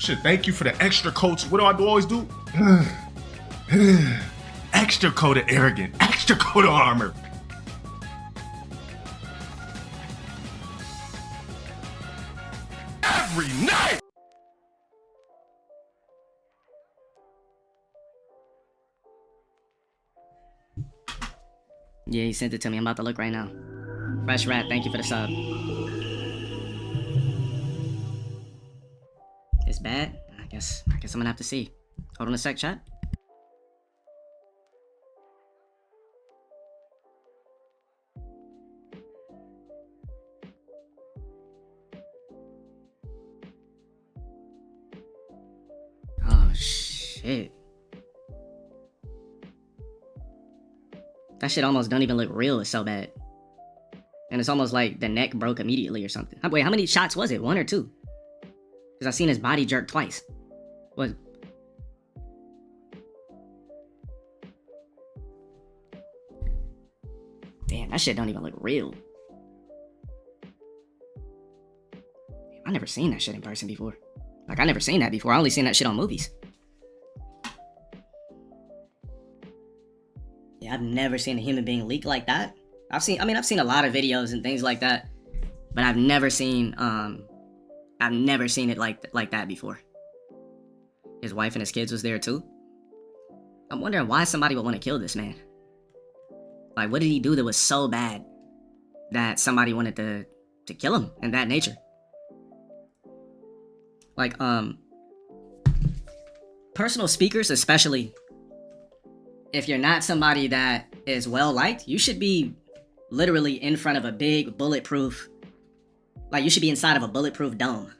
Shit, thank you for the extra coats. What do I always do? Extra coat of arrogant, extra coat of armor. Every night! Yeah, he sent it to me. I'm about to look right now. Fresh Rat, thank you for the sub. It's bad? I guess I'm gonna have to see. Hold on a sec, chat. Oh, shit. That shit almost don't even look real. It's so bad. And it's almost like the neck broke immediately or something. Wait, how many shots was it? 1 or 2? Because I've seen his body jerk twice. What? Damn, that shit don't even look real. I never seen that shit in person before. Like, I never seen that before. I only seen that shit on movies. Yeah, I've never seen a human being leak like that. I've seen a lot of videos and things like that, but I've never seen it like that before. His wife and his kids was there too. I'm wondering why somebody would want to kill this man. Like, what did he do that was so bad that somebody wanted to kill him in that nature? Like, personal speakers, especially if you're not somebody that is well liked, you should be literally in front of a big bulletproof, like you should be inside of a bulletproof dome.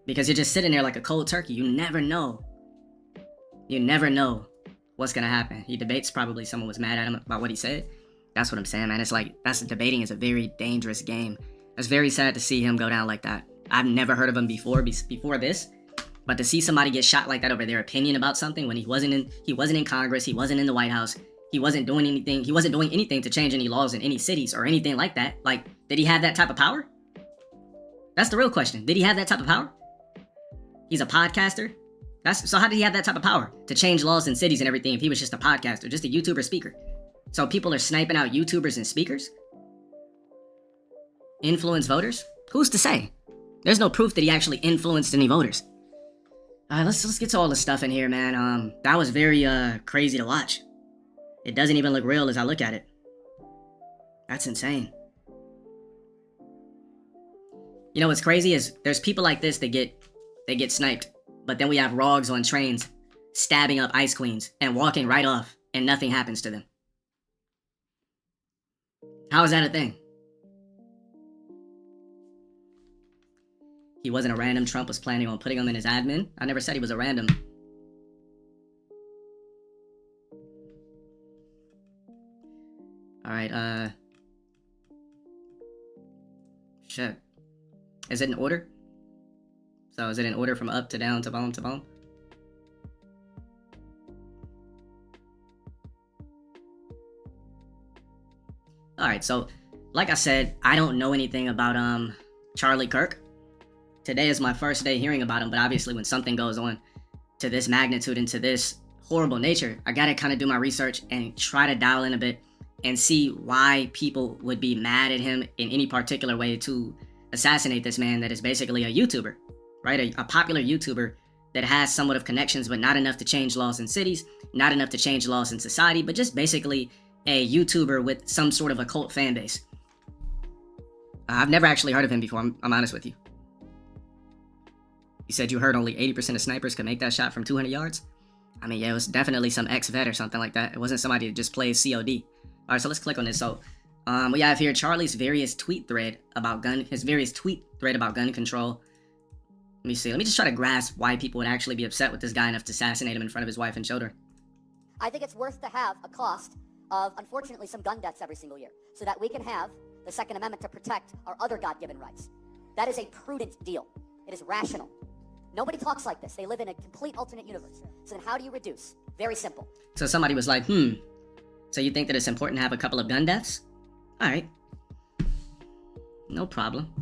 Because you're just sitting there like a cold turkey. You never know. You never know what's gonna happen. He debates, probably someone was mad at him about what he said. That's what I'm saying, man. It's like, debating is a very dangerous game. It's very sad to see him go down like that. I've never heard of him before this. But to see somebody get shot like that over their opinion about something when he wasn't in Congress, he wasn't in the White House, he wasn't doing anything to change any laws in any cities or anything like that. Like, did he have that type of power? That's the real question. Did he have that type of power? He's a podcaster. So how did he have that type of power to change laws in cities and everything if he was just a podcaster, just a YouTuber speaker? So people are sniping out YouTubers and speakers? Influence voters? Who's to say? There's no proof that he actually influenced any voters. Let's get to all the stuff in here, man. That was very crazy to watch. It doesn't even look real as I look at it. That's insane. You know what's crazy is there's people like this that get sniped, but then we have Rogs on trains stabbing up ice queens and walking right off and nothing happens to them. How is that a thing? He wasn't a random. Trump was planning on putting him in his admin. I never said he was a random. Alright, shit. Is it in order? So is it in order from up to down to bottom to bottom? Alright, so like I said, I don't know anything about Charlie Kirk. Today is my first day hearing about him, but obviously when something goes on to this magnitude and to this horrible nature, I gotta kind of do my research and try to dial in a bit and see why people would be mad at him in any particular way to assassinate this man that is basically a YouTuber, right? A popular YouTuber that has somewhat of connections, but not enough to change laws in cities, not enough to change laws in society, but just basically a YouTuber with some sort of a cult fan base. I've never actually heard of him before, I'm honest with you. You said you heard only 80% of snipers could make that shot from 200 yards? I mean, yeah, it was definitely some ex-vet or something like that. It wasn't somebody that just plays COD. All right, so let's click on this. So, we have here Charlie's various tweet thread about gun control. Let me see. Let me just try to grasp why people would actually be upset with this guy enough to assassinate him in front of his wife and children. I think it's worth to have a cost of, unfortunately, some gun deaths every single year so that we can have the Second Amendment to protect our other God-given rights. That is a prudent deal. It is rational. Nobody talks like this. They live in a complete alternate universe. So then how do you reduce? Very simple. So somebody was like, so you think that it's important to have a couple of gun deaths? All right. No problem.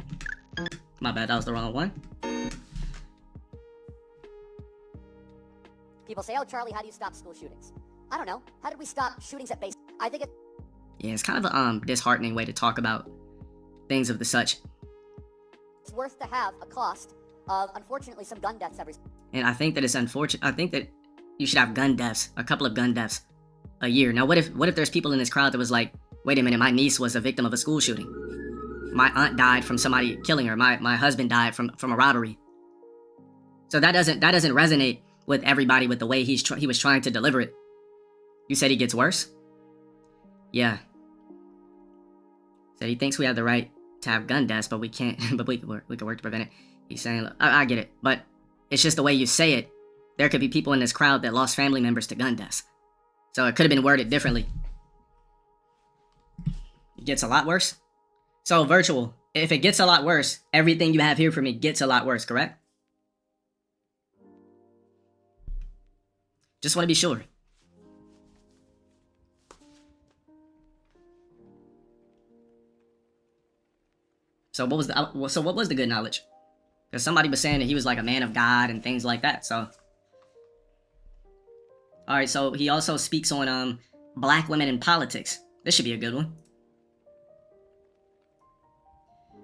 My bad, that was the wrong one. People say, oh, Charlie, how do you stop school shootings? I don't know. How did we stop shootings at base? I think Yeah, it's kind of a disheartening way to talk about things of the such. it's worth to have a cost of, unfortunately, some gun deaths every... And I think that it's unfortunate. I think that you should have gun deaths, a couple of gun deaths a year. Now, what if there's people in this crowd that was like, wait a minute, my niece was a victim of a school shooting. My aunt died from somebody killing her. My husband died from a robbery. So that doesn't resonate with everybody with the way he was trying to deliver it. You said he gets worse? Yeah. Said he thinks we have the right to have gun deaths, but we can't. But we can work to prevent it. He's saying, look, I get it, but it's just the way you say it. There could be people in this crowd that lost family members to gun deaths. So it could have been worded differently. It gets a lot worse. So virtual, if it gets a lot worse, everything you have here for me gets a lot worse, correct? Just want to be sure. So what was the good knowledge? Because somebody was saying that he was like a man of God and things like that. So, all right. So he also speaks on black women in politics. This should be a good one.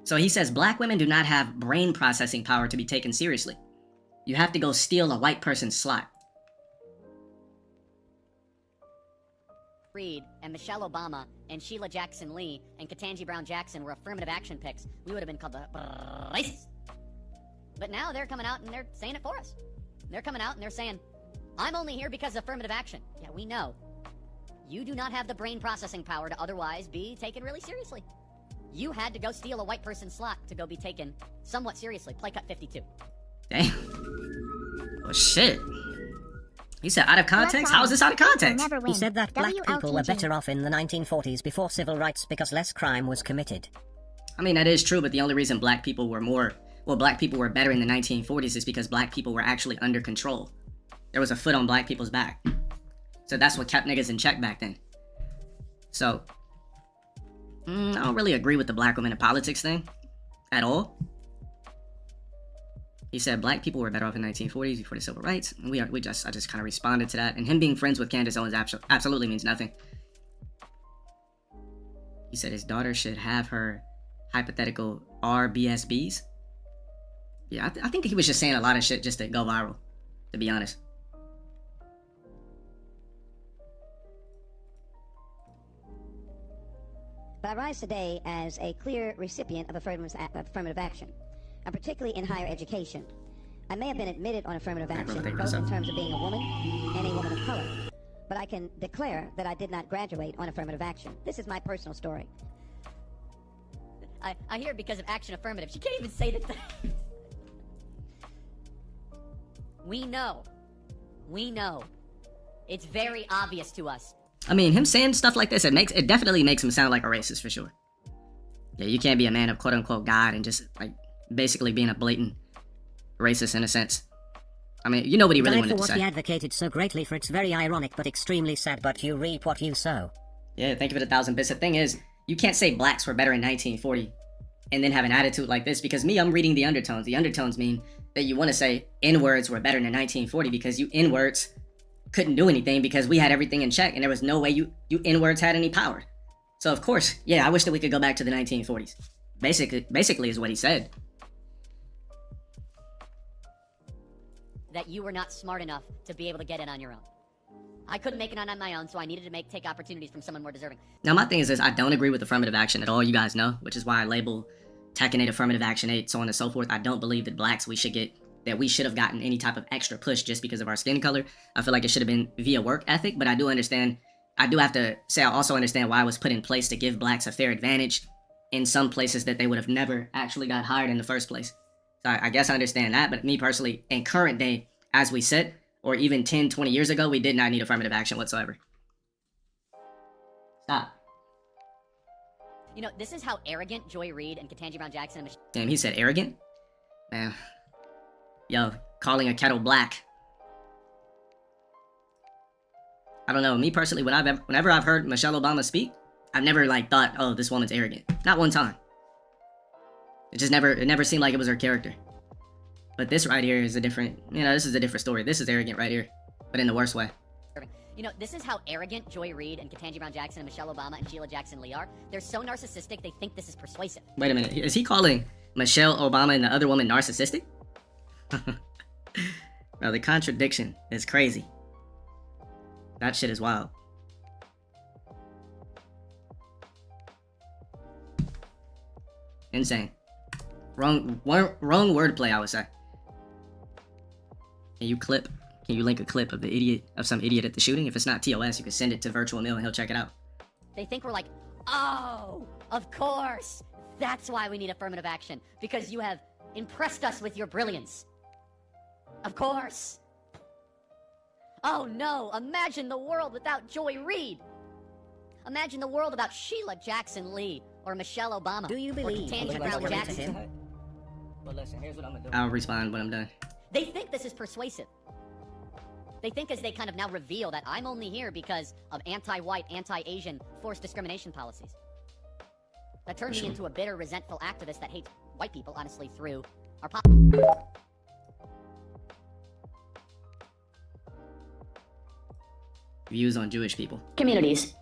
So he says black women do not have brain processing power to be taken seriously. You have to go steal a white person's slot. Reid and Michelle Obama and Sheila Jackson Lee and Ketanji Brown Jackson were affirmative action picks, we would have been called the racists. But now they're coming out and they're saying it for us. They're coming out and they're saying, I'm only here because of affirmative action. Yeah, we know. You do not have the brain processing power to otherwise be taken really seriously. You had to go steal a white person's slot to go be taken somewhat seriously. Play cut 52. Damn. Oh, shit. He said out of context? How is this out of context? He said that black people were better off in the 1940s before civil rights because less crime was committed. I mean, that is true, but the only reason black people were black people were better in the 1940s is because black people were actually under control. There was a foot on black people's back. So that's what kept niggas in check back then. So, I don't really agree with the black women in politics thing at all. He said black people were better off in the 1940s before the civil rights. And I just kind of responded to that. And him being friends with Candace Owens absolutely means nothing. He said his daughter should have her hypothetical RBSBs. Yeah, I think he was just saying a lot of shit just to go viral, to be honest. But I rise today as a clear recipient of affirmative action, and particularly in higher education. I may have been admitted on affirmative action, both in terms of being a woman and a woman of color, but I can declare that I did not graduate on affirmative action. This is my personal story. I hear because of action affirmative. She can't even say that. We know. It's very obvious to us. I mean, him saying stuff like this, it definitely makes him sound like a racist for sure. Yeah, you can't be a man of quote unquote God and just like basically being a blatant racist in a sense. I mean, you know what he really wanted to say. He advocated so greatly for, it's very ironic but extremely sad, but you reap what you sow. Yeah, thank you for the 1,000 bits. The thing is, you can't say blacks were better in 1940 and then have an attitude like this, because I'm reading the undertones. The undertones mean that you want to say N-words were better than 1940 because you N-words couldn't do anything because we had everything in check and there was no way you N-words had any power. So of course, yeah, I wish that we could go back to the 1940s. Basically is what he said. That you were not smart enough to be able to get in on your own. I couldn't make it on my own, so I needed to take opportunities from someone more deserving. Now my thing is this, I don't agree with affirmative action at all, you guys know, which is why I label Tekken 8 affirmative action 8, so on and so forth. I don't believe that blacks we should have gotten any type of extra push just because of our skin color. I feel like it should have been via work ethic, but I do have to say I also understand why it was put in place to give blacks a fair advantage in some places that they would have never actually got hired in the first place. So I guess I understand that, but me personally, in current day, as we sit, or even 10, 20 years ago, we did not need affirmative action whatsoever. Stop. You know, this is how arrogant Joy Reid and Ketanji Brown Jackson and Damn, he said arrogant? Man. Yo, calling a kettle black. I don't know, me personally, whenever I've heard Michelle Obama speak, I've never thought, oh, this woman's arrogant. Not one time. It never seemed like it was her character. But this right here is this is a different story. This is arrogant right here. but in the worst way. You know, this is how arrogant Joy Reid and Ketanji Brown Jackson and Michelle Obama and Sheila Jackson Lee are. They're so narcissistic, they think this is persuasive. Wait a minute, is he calling Michelle Obama and the other woman narcissistic? Bro, the contradiction is crazy. That shit is wild. Insane. Wrong wordplay, I would say. Can you link a clip of some idiot at the shooting? If it's not TOS, you can send it to Virtual Mill and he'll check it out. They think we're like, oh, of course. That's why we need affirmative action. Because you have impressed us with your brilliance. Of course. Oh no, imagine the world without Joy Reid. Imagine the world without Sheila Jackson Lee or Michelle Obama. Do you believe or Ketanji Brown Jackson? Well, listen, here's what I'm gonna do. I'll respond when I'm done. They think this is persuasive. They think as they kind of now reveal that I'm only here because of anti-white, anti-Asian forced discrimination policies. That turned me into a bitter, resentful activist that hates white people, honestly, through our views on Jewish people. communities.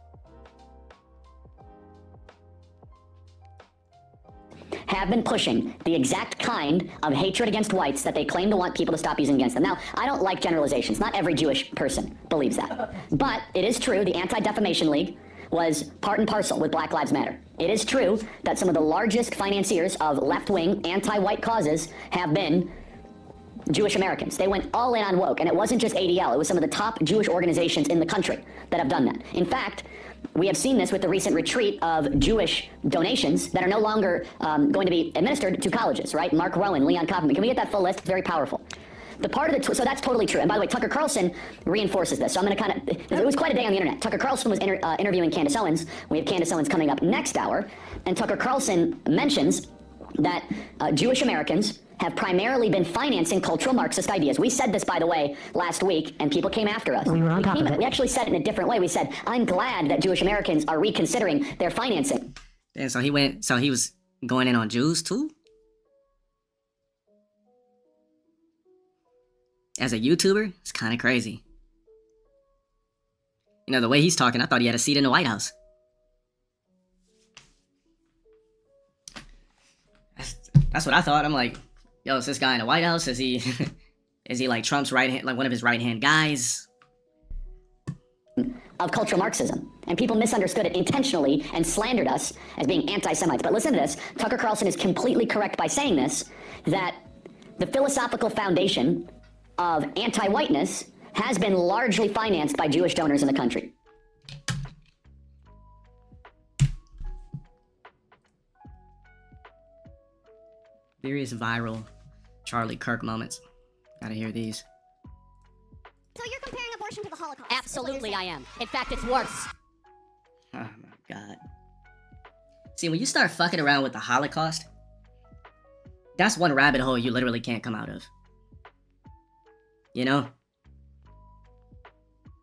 Have been pushing the exact kind of hatred against whites that they claim to want people to stop using against them. Now, I don't like generalizations. Not every Jewish person believes that. But it is true the Anti-Defamation League was part and parcel with Black Lives Matter. It is true that some of the largest financiers of left-wing anti-white causes have been Jewish Americans. They went all in on woke, and it wasn't just ADL. It was some of the top Jewish organizations in the country that have done that. In fact, we have seen this with the recent retreat of Jewish donations that are no longer going to be administered to colleges, right? Mark Rowan, Leon Kaufman. Can we get that full list? It's very powerful. The part of the so that's totally true. And by the way, Tucker Carlson reinforces this. So I'm going to kind of it was quite a day on the internet. Tucker Carlson was interviewing Candace Owens. We have Candace Owens coming up next hour, and Tucker Carlson mentions that Jewish Americans have primarily been financing cultural Marxist ideas. We said this, by the way, last week, and people came after us. We were on top of it. We actually said it in a different way. We said, I'm glad that Jewish Americans are reconsidering their financing. And so he was going in on Jews too? As a YouTuber, it's kind of crazy. You know, the way he's talking, I thought he had a seat in the White House. That's what I thought. I'm like, yo, is this guy in the White House? Is he like Trump's right hand, like one of his right hand guys? Of cultural Marxism. And people misunderstood it intentionally and slandered us as being anti-Semites. But listen to this. Tucker Carlson is completely correct by saying this, that the philosophical foundation of anti-whiteness has been largely financed by Jewish donors in the country. Various viral Charlie Kirk moments. Gotta hear these. So you're comparing abortion to the Holocaust? Absolutely I am. In fact, it's worse. Oh my god. See, when you start fucking around with the Holocaust, that's one rabbit hole you literally can't come out of. You know?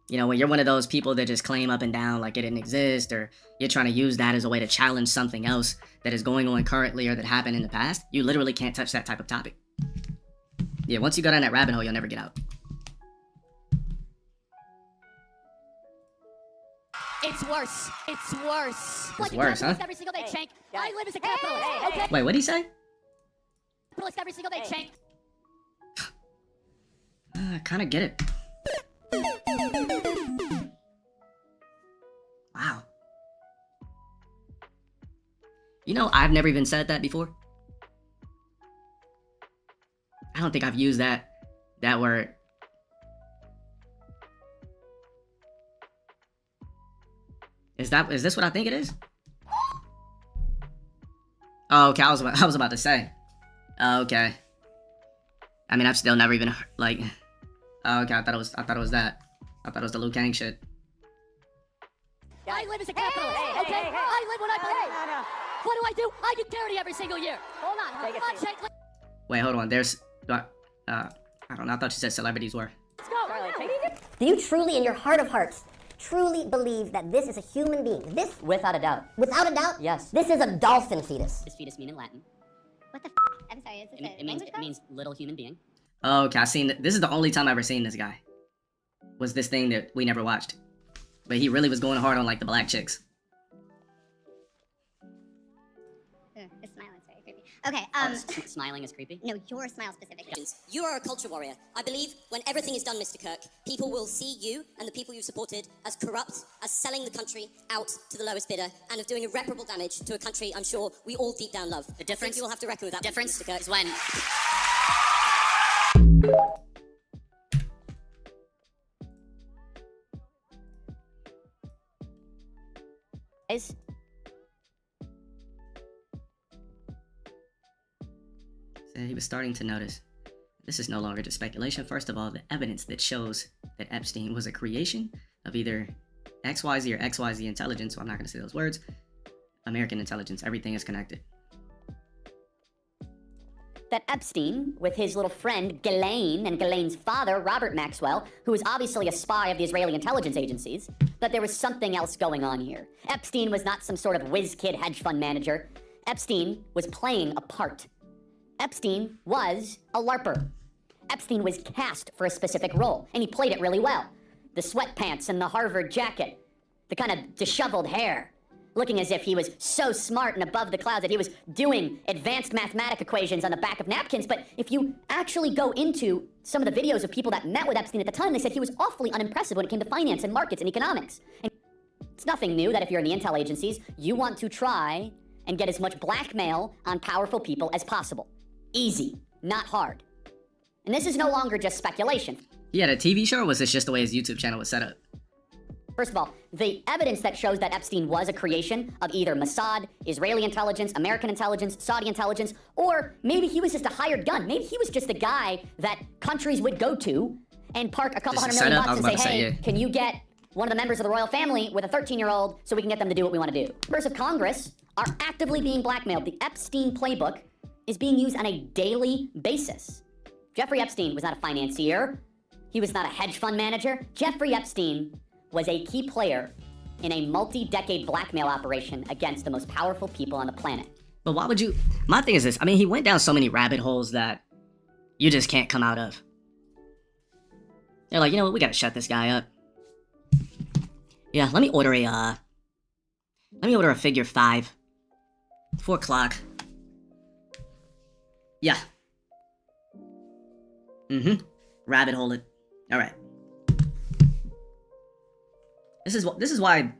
You know, when you're one of those people that just claim up and down like it didn't exist, or you're trying to use that as a way to challenge something else that is going on currently or that happened in the past, you literally can't touch that type of topic. Yeah, once you go down that rabbit hole, you'll never get out. It's worse. It's worse. It's worse, huh? Every single day, Shank. I live as a capitalist, okay? Wait, what'd he say? Capitalist every single day, Shank. I kind of get it. Wow. You know, I've never even said that before. I don't think I've used that word. Is this what I think it is? Oh, okay, I was about to say. Oh, okay. I mean, I've still never even like. Oh, okay, I thought it was that. I thought it was the Liu Kang shit. I live as a capitalist, okay? I live when I believe. What do? I get dirty every single year. Hold on. Come on, Shank. Wait, hold on. There's, I don't know. I thought you said celebrities were. Let's go. Do you truly, in your heart of hearts, truly believe that this is a human being? This, Without a doubt. without a doubt? Yes. This is a dolphin fetus. Does fetus mean in Latin? What the I'm sorry, is this It means little human being. Oh, okay, this is the only time I've ever seen this guy. was this thing that we never watched. But he really was going hard on like the black chicks. This smile is very creepy. Okay, Smiling is creepy? no, your smile specifically. You are a culture warrior. I believe when everything is done, Mr. Kirk, people will see you and the people you supported as corrupt, as selling the country out to the lowest bidder, and of doing irreparable damage to a country I'm sure we all deep down love. The difference? You will have to reckon with that, Difference Mr. Kirk. is when... Guys, So he was starting to notice. This is no longer just speculation. First of all, the evidence that shows that Epstein was a creation of either XYZ or XYZ intelligence, so I'm not going to say those words, American intelligence, everything is connected. that Epstein, with his little friend Ghislaine and Ghislaine's father, Robert Maxwell, who is obviously a spy of the Israeli intelligence agencies, that there was something else going on here. Epstein was not some sort of whiz-kid hedge fund manager. Epstein was playing a part. Epstein was a LARPer. Epstein was cast for a specific role, and he played it really well. The sweatpants and the Harvard jacket, the kind of disheveled hair, looking as if he was so smart and above the clouds that he was doing advanced mathematic equations on the back of napkins. But if you actually go into some of the videos of people that met with Epstein at the time, they said he was awfully unimpressive when it came to finance and markets and economics. And it's nothing new that if you're in the intel agencies, you want to try and get as much blackmail on powerful people as possible. Easy, not hard. And this is no longer just speculation. He had a TV show, or was this just the way his YouTube channel was set up? First of all, the evidence that shows that Epstein was a creation of either Mossad, Israeli intelligence, American intelligence, Saudi intelligence, or maybe he was just a hired gun. Maybe he was just the guy that countries would go to and park a couple $100 million bucks and say, hey, can you get one of the members of the royal family with a 13-year-old so we can get them to do what we want to do? Members of Congress are actively being blackmailed. The Epstein playbook is being used on a daily basis. Jeffrey Epstein was not a financier. He was not a hedge fund manager. Jeffrey Epstein was a key player in a multi-decade blackmail operation against the most powerful people on the planet. But why would you... My thing is this. I mean, he went down so many rabbit holes that you just can't come out of. They're like, you know what? We gotta shut this guy up. Yeah, let me order a figure 5. 4 o'clock. Yeah. Rabbit hole it. Alright. This is why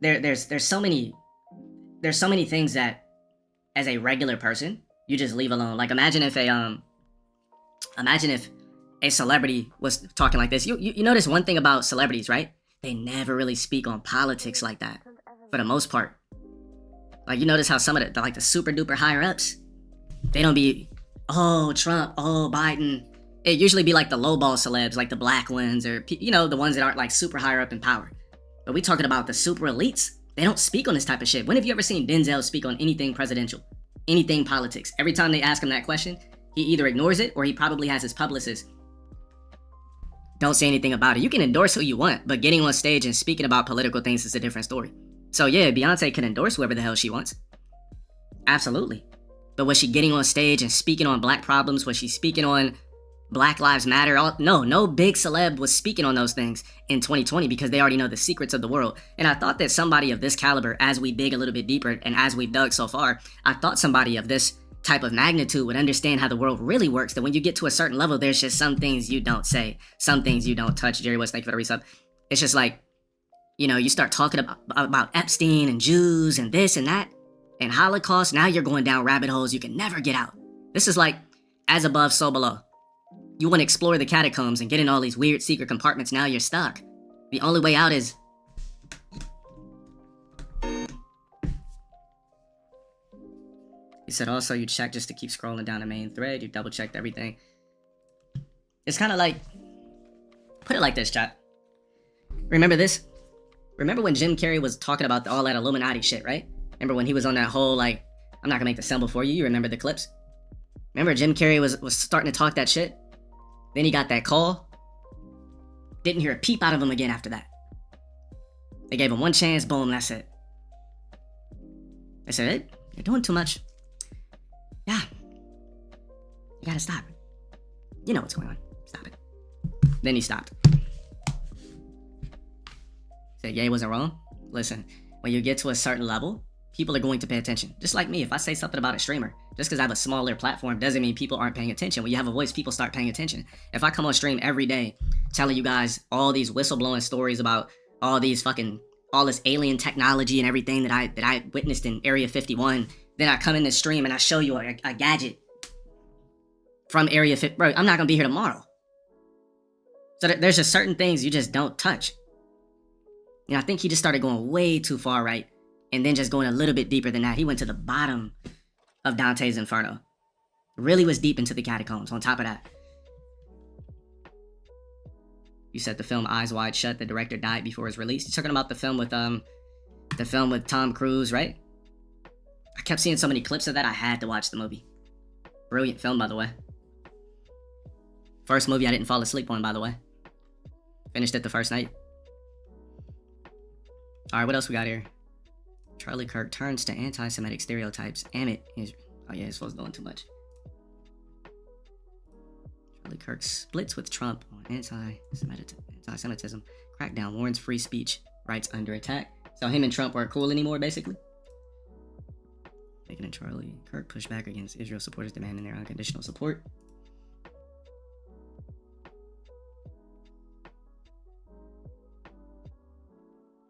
there's so many things that as a regular person you just leave alone. Like imagine if a celebrity was talking like this. You notice one thing about celebrities, right? They never really speak on politics like that for the most part. Like you notice how some of the super duper higher ups, they don't be, oh Trump, oh Biden. It usually be like the lowball celebs, like the black ones, or the ones that aren't like super higher up in power. But we talking about the super elites. They don't speak on this type of shit. When have you ever seen Denzel speak on anything presidential? Anything politics? Every time they ask him that question, he either ignores it or he probably has his publicist. Don't say anything about it. You can endorse who you want, but getting on stage and speaking about political things is a different story. So yeah, Beyonce can endorse whoever the hell she wants. Absolutely. But was she getting on stage and speaking on black problems? Was she speaking on Black Lives Matter? No big celeb was speaking on those things in 2020 because they already know the secrets of the world. And I thought that somebody of this caliber, as we dig a little bit deeper and as we've dug so far, I thought somebody of this type of magnitude would understand how the world really works. That when you get to a certain level, there's just some things you don't say, some things you don't touch. Jerry West, thank you for the resub. It's just like, you start talking about Epstein and Jews and this and that and Holocaust. Now you're going down rabbit holes you can never get out. This is like as above, so below. You want to explore the catacombs and get in all these weird secret compartments. Now you're stuck. The only way out is... He said also you check just to keep scrolling down the main thread. You double checked everything. It's kind of like... Put it like this, chat. Remember this? Remember when Jim Carrey was talking about all that Illuminati shit, right? Remember when he was on that whole, like... I'm not gonna make the symbol for you. You remember the clips? Remember Jim Carrey was starting to talk that shit? Then he got that call. Didn't hear a peep out of him again after that. They gave him one chance, boom, that's it. They said, hey, you're doing too much. Yeah. You gotta stop. You know what's going on. Stop it. Then he stopped. Said Ye wasn't wrong. Listen, when you get to a certain level, people are going to pay attention. Just like me, if I say something about a streamer, just because I have a smaller platform doesn't mean people aren't paying attention. When you have a voice, people start paying attention. If I come on stream every day telling you guys all these whistleblowing stories about all these fucking, all this alien technology and everything that I witnessed in Area 51, then I come in this stream and I show you a gadget from Area 50, bro, I'm not gonna be here tomorrow. So there's just certain things you just don't touch. You know, I think he just started going way too far right, and then just going a little bit deeper than that. He went to the bottom of Dante's Inferno. Really was deep into the catacombs on top of that. You said the film Eyes Wide Shut, the director died before its release. You're talking about the film with Tom Cruise, right? I kept seeing so many clips of that, I had to watch the movie. Brilliant film, by the way. First movie I didn't fall asleep on, by the way. Finished it the first night. Alright, what else we got here? Charlie Kirk turns to anti-Semitic stereotypes. Amit is... Oh yeah, his phone's doing too much. Charlie Kirk splits with Trump on anti-Semitism. Crackdown warns free speech. Rights under attack. So him and Trump weren't cool anymore, basically. Megan and Charlie Kirk push back against Israel supporters demanding their unconditional support.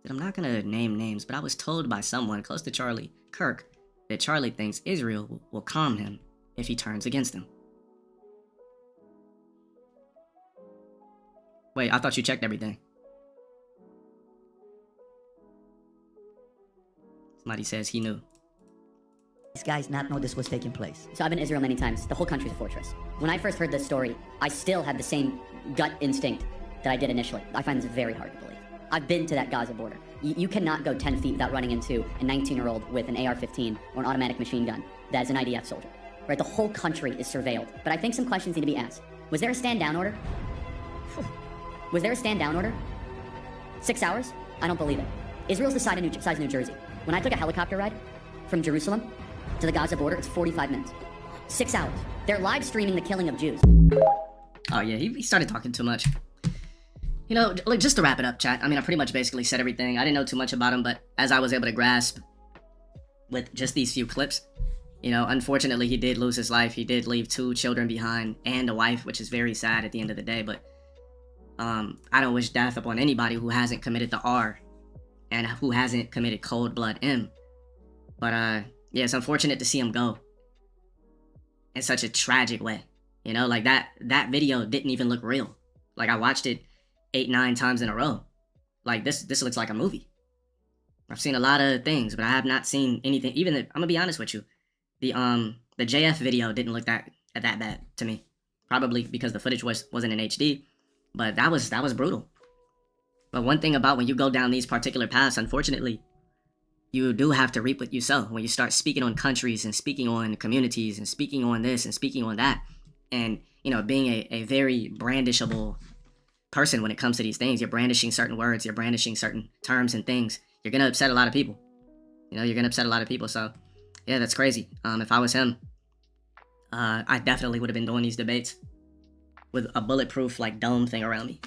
I'm not gonna name names, but I was told by someone close to Charlie Kirk that Charlie thinks Israel will calm him if he turns against him. Wait, I thought you checked everything. Somebody says he knew. These guys not know this was taking place. So I've been to Israel many times. The whole country's a fortress. When I first heard this story, I still had the same gut instinct that I did initially. I find this very hard to believe. I've been to that Gaza border. You cannot go 10 feet without running into a 19-year-old with an AR-15 or an automatic machine gun that is an IDF soldier. Right? The whole country is surveilled. But I think some questions need to be asked. Was there a stand-down order? Was there a stand-down order? 6 hours? I don't believe it. Israel's the size of New Jersey. When I took a helicopter ride from Jerusalem to the Gaza border, it's 45 minutes. 6 hours. They're live streaming the killing of Jews. Oh yeah, he started talking too much. You know, like, just to wrap it up, chat. I mean, I pretty much basically said everything. I didn't know too much about him, but as I was able to grasp with just these few clips, you know, unfortunately, he did lose his life. He did leave 2 children behind and a wife, which is very sad at the end of the day. But I don't wish death upon anybody who hasn't committed the R and who hasn't committed cold blood M. But yeah, it's unfortunate to see him go in such a tragic way. You know, like that video didn't even look real. Like, I watched it 8-9 times in a row. Like, this looks like a movie. I've seen a lot of things, but I have not seen anything. Even I'm gonna be honest with you, the JF video didn't look that bad to me. Probably because the footage wasn't in HD, but that was brutal. But one thing about when you go down these particular paths, unfortunately, you do have to reap what you sow. When you start speaking on countries and speaking on communities and speaking on this and speaking on that, and you know, being a very brandishable person when it comes to these things, you're brandishing certain words, you're brandishing certain terms and things, you're gonna upset a lot of people. You know, you're gonna upset a lot of people. So yeah, that's crazy. If I was him, I definitely would have been doing these debates with a bulletproof like dome thing around me.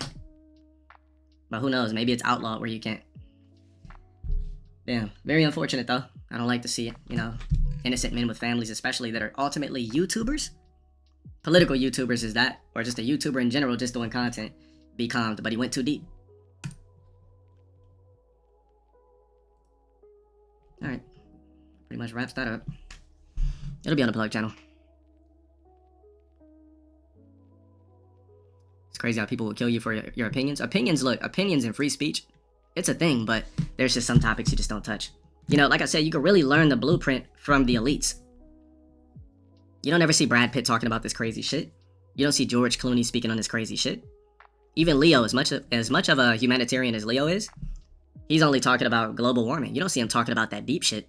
But who knows, maybe it's outlawed where you can't. Damn, very unfortunate though. I don't like to see it, you know, innocent men with families especially that are ultimately YouTubers. Political YouTubers is that, or just a YouTuber in general just doing content, be calmed, but he went too deep. Alright, pretty much wraps that up. It'll be on the Plug channel. It's crazy how people will kill you for your opinions. Opinions and free speech, it's a thing, but there's just some topics you just don't touch. You know, like I said, you can really learn the blueprint from the elites. You don't ever see Brad Pitt talking about this crazy shit. You don't see George Clooney speaking on this crazy shit. Even Leo, as much of a humanitarian as Leo is, he's only talking about global warming. You don't see him talking about that deep shit.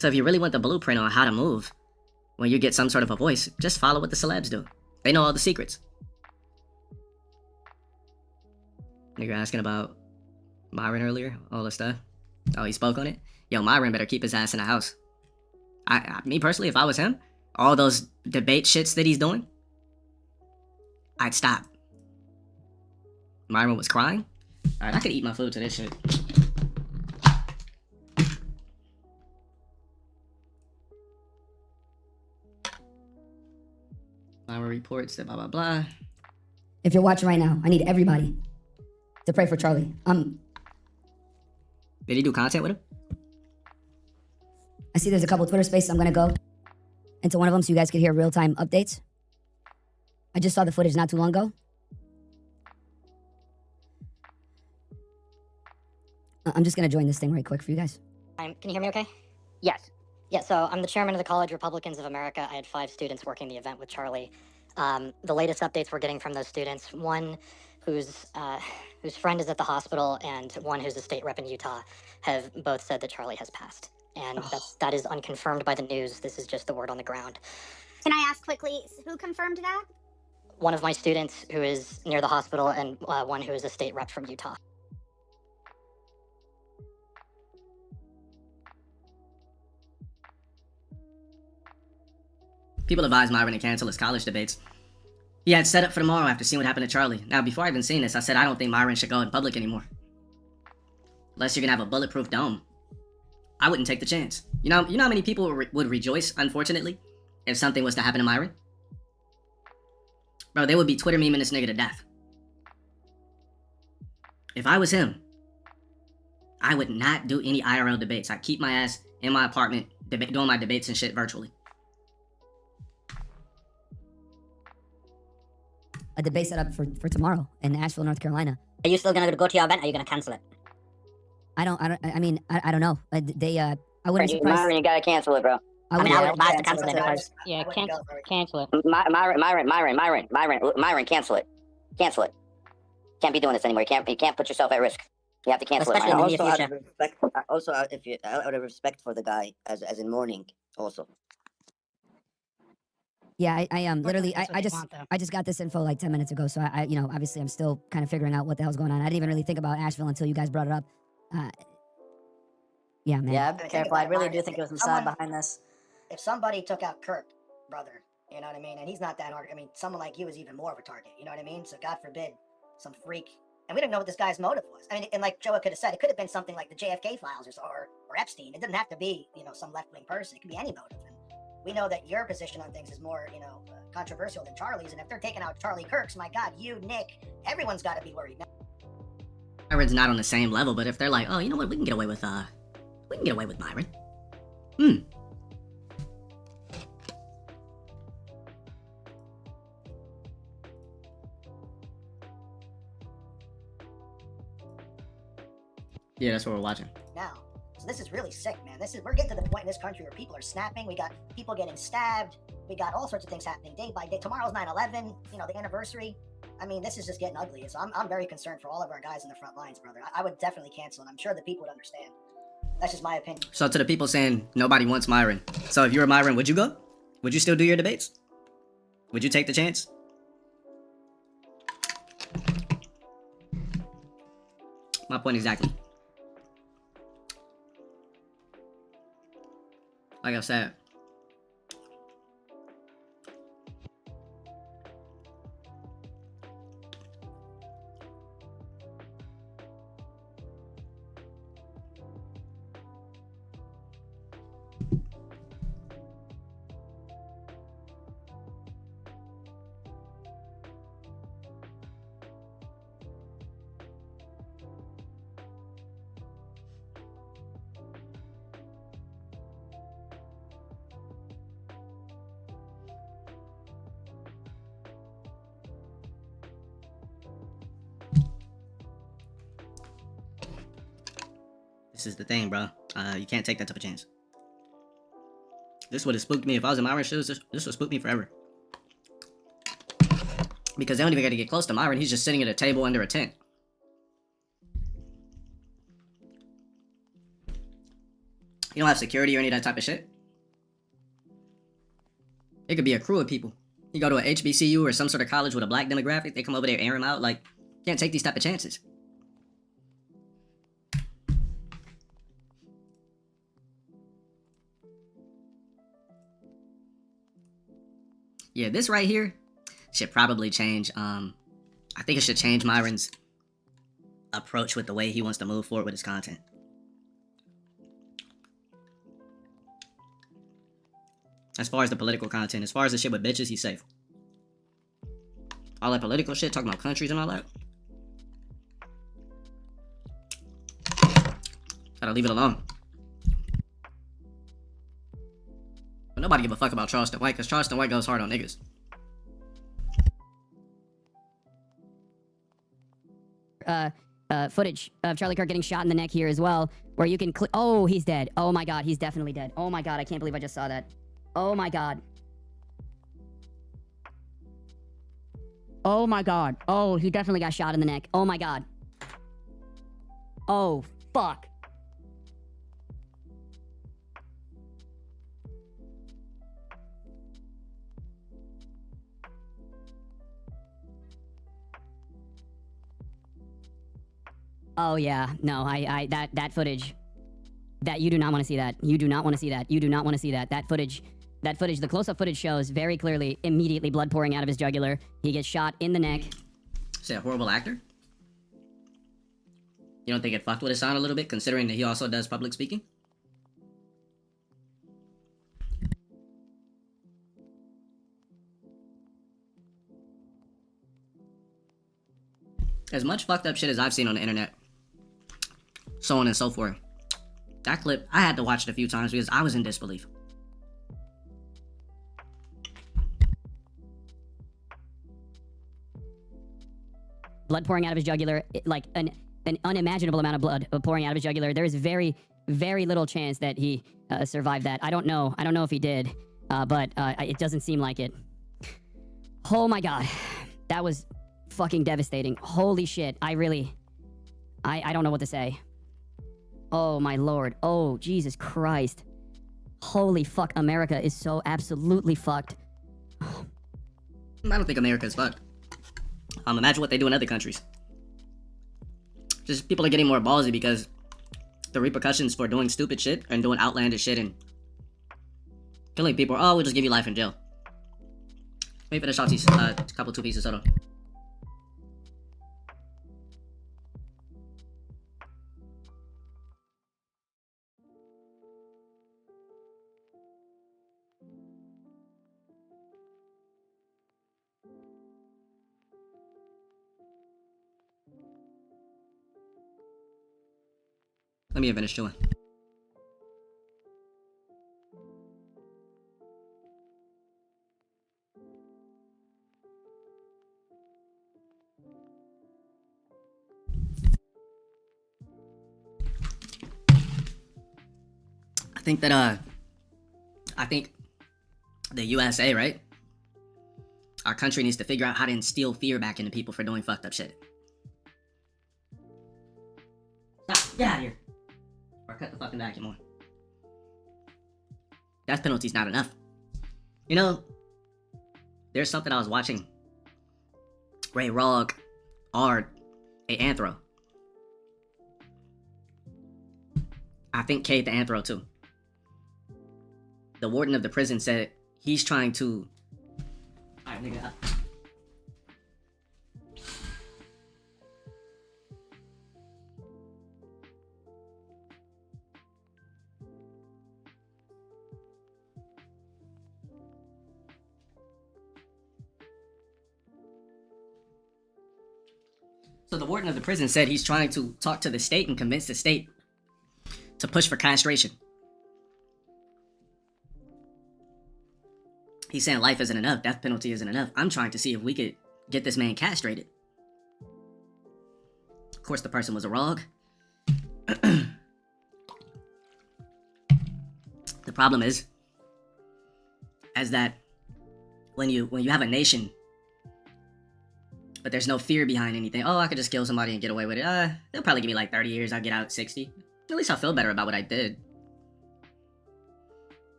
So if you really want the blueprint on how to move, when you get some sort of a voice, just follow what the celebs do. They know all the secrets. Nigga asking about Myron earlier, all the stuff. Oh, he spoke on it? Yo, Myron better keep his ass in the house. Me personally, if I was him, all those debate shits that he's doing, I'd stop. Myron was crying. Alright, I could eat my food to this shit. Myron reports that blah blah blah. If you're watching right now, I need everybody to pray for Charlie. Did he do content with him? I see there's a couple Twitter spaces. I'm gonna go into one of them so you guys can hear real-time updates. I just saw the footage not too long ago. I'm just gonna join this thing right quick for you guys. Can you hear me okay? Yes. Yeah, so I'm the chairman of the College Republicans of America. I had 5 students working the event with Charlie. The latest updates we're getting from those students, one whose friend is at the hospital and one who's a state rep in Utah, have both said that Charlie has passed. And that is unconfirmed by the news. This is just the word on the ground. Can I ask quickly, who confirmed that? One of my students who is near the hospital and one who is a state rep from Utah. People advised Myron to cancel his college debates. He had set up for tomorrow after seeing what happened to Charlie. Now, before I even seen this, I said I don't think Myron should go in public anymore. Unless you're gonna have a bulletproof dome. I wouldn't take the chance. You know how many people would rejoice, unfortunately, if something was to happen to Myron? Bro, they would be Twitter memeing this nigga to death. If I was him, I would not do any IRL debates. I'd keep my ass in my apartment doing my debates and shit virtually. A debate set up for tomorrow in Asheville, North Carolina. Are you still gonna go to your event, or are you gonna cancel it? I don't know. I wouldn't be surprised. Myron, you gotta cancel it, bro. I would advise to cancel it because... Yeah, cancel it. Myron, cancel it. Cancel it. Can't be doing this anymore. You can't put yourself at risk. You have to cancel Especially it. in the near future. Out of respect for the guy, as in mourning, also. Yeah, I literally That's what I they just want, though. I just got this info like 10 minutes ago, so I obviously I'm still kind of figuring out what the hell's going on. I didn't even really think about Asheville until you guys brought it up. Yeah, man. Yeah, be careful. I really do think it was Mossad behind this. If somebody took out Kirk, brother, you know what I mean, and he's not that hard. I mean, someone like you is even more of a target. You know what I mean? So God forbid, some freak. And we didn't know what this guy's motive was. I mean, and like Joe could have said, it could have been something like the JFK files or Epstein. It didn't have to be, some left-wing person. It could be any motive. And we know that your position on things is more, controversial than Charlie's. And if they're taking out Charlie Kirk's, my God, you, Nick, everyone's got to be worried. Myron's not on the same level, but if they're like, oh, you know what, we can get away with Myron. Yeah, that's what we're watching. Now. So this is really sick, man. We're getting to the point in this country where people are snapping. We got people getting stabbed. We got all sorts of things happening day by day. Tomorrow's 9/11, the anniversary. I mean, this is just getting ugly. So I'm very concerned for all of our guys in the front lines, brother. I would definitely cancel, and I'm sure the people would understand. That's just my opinion. So to the people saying nobody wants Myron. So if you were Myron, would you go? Would you still do your debates? Would you take the chance? My point exactly. Like I said. This is the thing, bro. You can't take that type of chance. This would have spooked me if I was in Myron's shoes. This would spook me forever. Because they don't even get to get close to Myron. He's just sitting at a table under a tent. You don't have security or any of that type of shit. It could be a crew of people. You go to a HBCU or some sort of college with a black demographic. They come over there, air him out. Like, you can't take these type of chances. Yeah, this right here should probably change. I think it should change Myron's approach with the way he wants to move forward with his content. As far as the political content, as far as the shit with bitches, he's safe. All that political shit, talking about countries and all that. Gotta leave it alone. But nobody give a fuck about Charleston White, because Charleston White goes hard on niggas. Footage of Charlie Kirk getting shot in the neck here as well, where you can oh, he's dead. Oh my god, he's definitely dead. Oh my god, I can't believe I just saw that. Oh my god. Oh my god. Oh, he definitely got shot in the neck. Oh my god. Oh, fuck. Oh yeah, no, that footage, that you do not want to see that. You do not want to see that. You do not want to see that. That footage, the close-up footage shows very clearly, immediately blood pouring out of his jugular. He gets shot in the neck. Is he a horrible actor? You don't think it fucked with his sound a little bit, considering that he also does public speaking? As much fucked up shit as I've seen on the internet, so on and so forth. That clip, I had to watch it a few times because I was in disbelief. Blood pouring out of his jugular, like an unimaginable amount of blood pouring out of his jugular. There is very, very little chance that he survived that. I don't know if he did, but it doesn't seem like it. Oh my god, that was fucking devastating. Holy shit, I don't know what to say. Oh my lord. Oh, Jesus Christ. Holy fuck, America is so absolutely fucked. I don't think America is fucked. Imagine what they do in other countries. Just people are getting more ballsy because the repercussions for doing stupid shit and doing outlandish shit and killing people, oh, we'll just give you life in jail. Let me finish off these couple 2 pieces, hold on. Let me finish chewing. I think the USA, right? Our country needs to figure out how to instill fear back into people for doing fucked up shit. Stop, get out of here. Or cut the fucking vacuum on. Death penalty's not enough. You know, there's something I was watching. Ray Rog, Ard, a Anthro. I think Cade the Anthro too. The warden of the prison said he's trying to... Alright, nigga. So the warden of the prison said he's trying to talk to the state and convince the state to push for castration. He's saying life isn't enough, death penalty isn't enough. I'm trying to see if we could get this man castrated. Of course, the person was a Rog. The problem is that when you have a nation, but there's no fear behind anything. Oh, I could just kill somebody and get away with it. They'll probably give me like 30 years. I'll get out at 60. At least I'll feel better about what I did.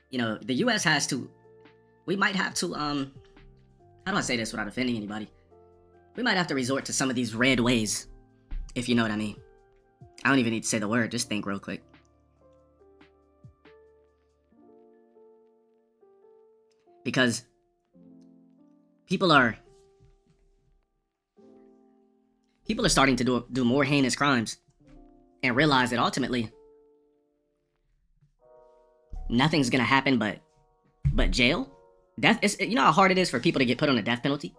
You know, the U.S. has to... We might have to, how do I say this without offending anybody? We might have to resort to some of these red ways, if you know what I mean. I don't even need to say the word. Just think real quick. Because People are starting to do more heinous crimes and realize that ultimately nothing's gonna happen but jail. Death is, you know how hard it is for people to get put on a death penalty?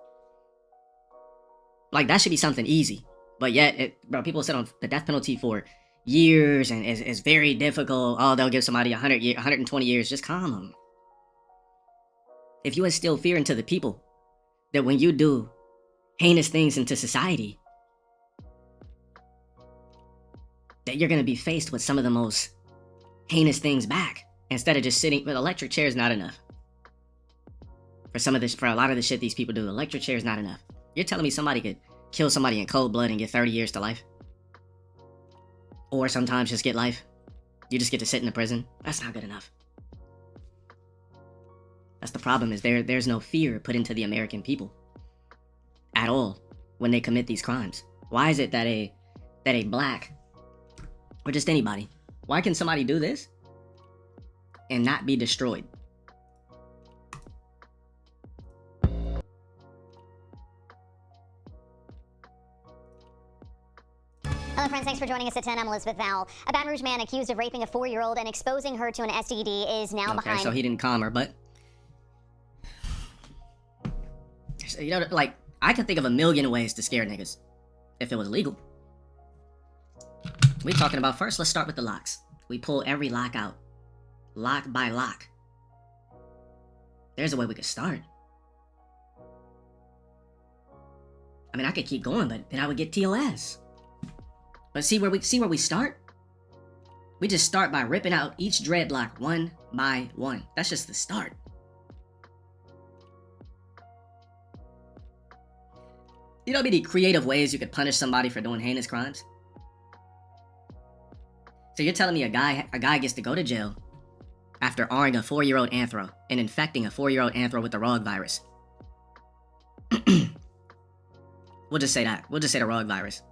Like, that should be something easy. But yet, bro, people sit on the death penalty for years and it's very difficult. Oh, they'll give somebody 120 years. Just calm them. If you instill fear into the people, that when you do heinous things into society, that you're going to be faced with some of the most heinous things back, instead of just sitting. But electric chair is not enough. For a lot of the shit these people do, electric chair is not enough. You're telling me somebody could kill somebody in cold blood and get 30 years to life? Or sometimes just get life? You just get to sit in the prison? That's not good enough. That's the problem, is there's no fear put into the American people at all when they commit these crimes. Why is it that a black, or just anybody, why can somebody do this and not be destroyed? Hello, friends. Thanks for joining us at 10. I'm Elizabeth Vowell. A Baton Rouge man accused of raping a 4-year-old and exposing her to an STD is now behind. Okay, so he didn't calm her, but... You know, like, I could think of a million ways to scare niggas if it was legal. We talking about, first, let's start with the locks. We pull every lock out. Lock by lock. There's a way we could start. I mean, I could keep going, but then I would get TOS. But see where we start? We just start by ripping out each dreadlock one by one. That's just the start. You know how many creative ways you could punish somebody for doing heinous crimes? So you're telling me a guy gets to go to jail after arring a 4-year-old anthro and infecting a 4-year-old anthro with the Rogs virus. We'll just say that. We'll just say the Rogs virus.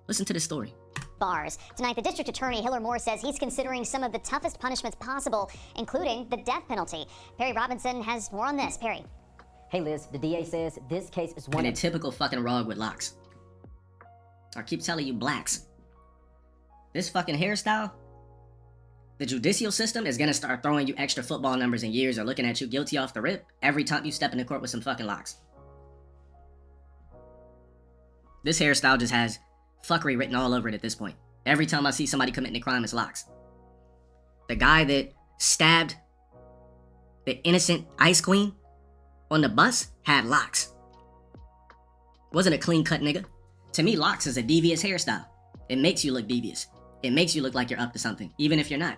Listen to this story. Bars. Tonight, the district attorney, Hiller Moore, says he's considering some of the toughest punishments possible, including the death penalty. Perry Robinson has more on this. Perry. Hey, Liz, the DA says this case is one and a typical fucking Rog with locks. I keep telling you, blacks. This fucking hairstyle, the judicial system is gonna start throwing you extra football numbers in years or looking at you guilty off the rip every time you step into court with some fucking locks. This hairstyle just has fuckery written all over it at this point. Every time I see somebody committing a crime, it's locks. The guy that stabbed the innocent ice queen on the bus had locks. Wasn't a clean-cut nigga. To me, locks is a devious hairstyle. It makes you look devious. It makes you look like you're up to something, even if you're not.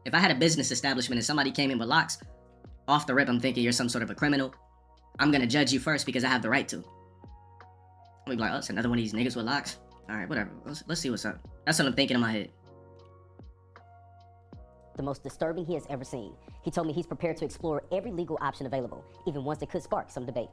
If I had a business establishment and somebody came in with locks, off the rip I'm thinking you're some sort of a criminal. I'm gonna judge you first because I have the right to. I'm like, oh, it's another one of these niggas with locks. Alright, whatever. Let's see what's up. That's what I'm thinking in my head. the most disturbing he has ever seen. He told me he's prepared to explore every legal option available, even ones that could spark some debate.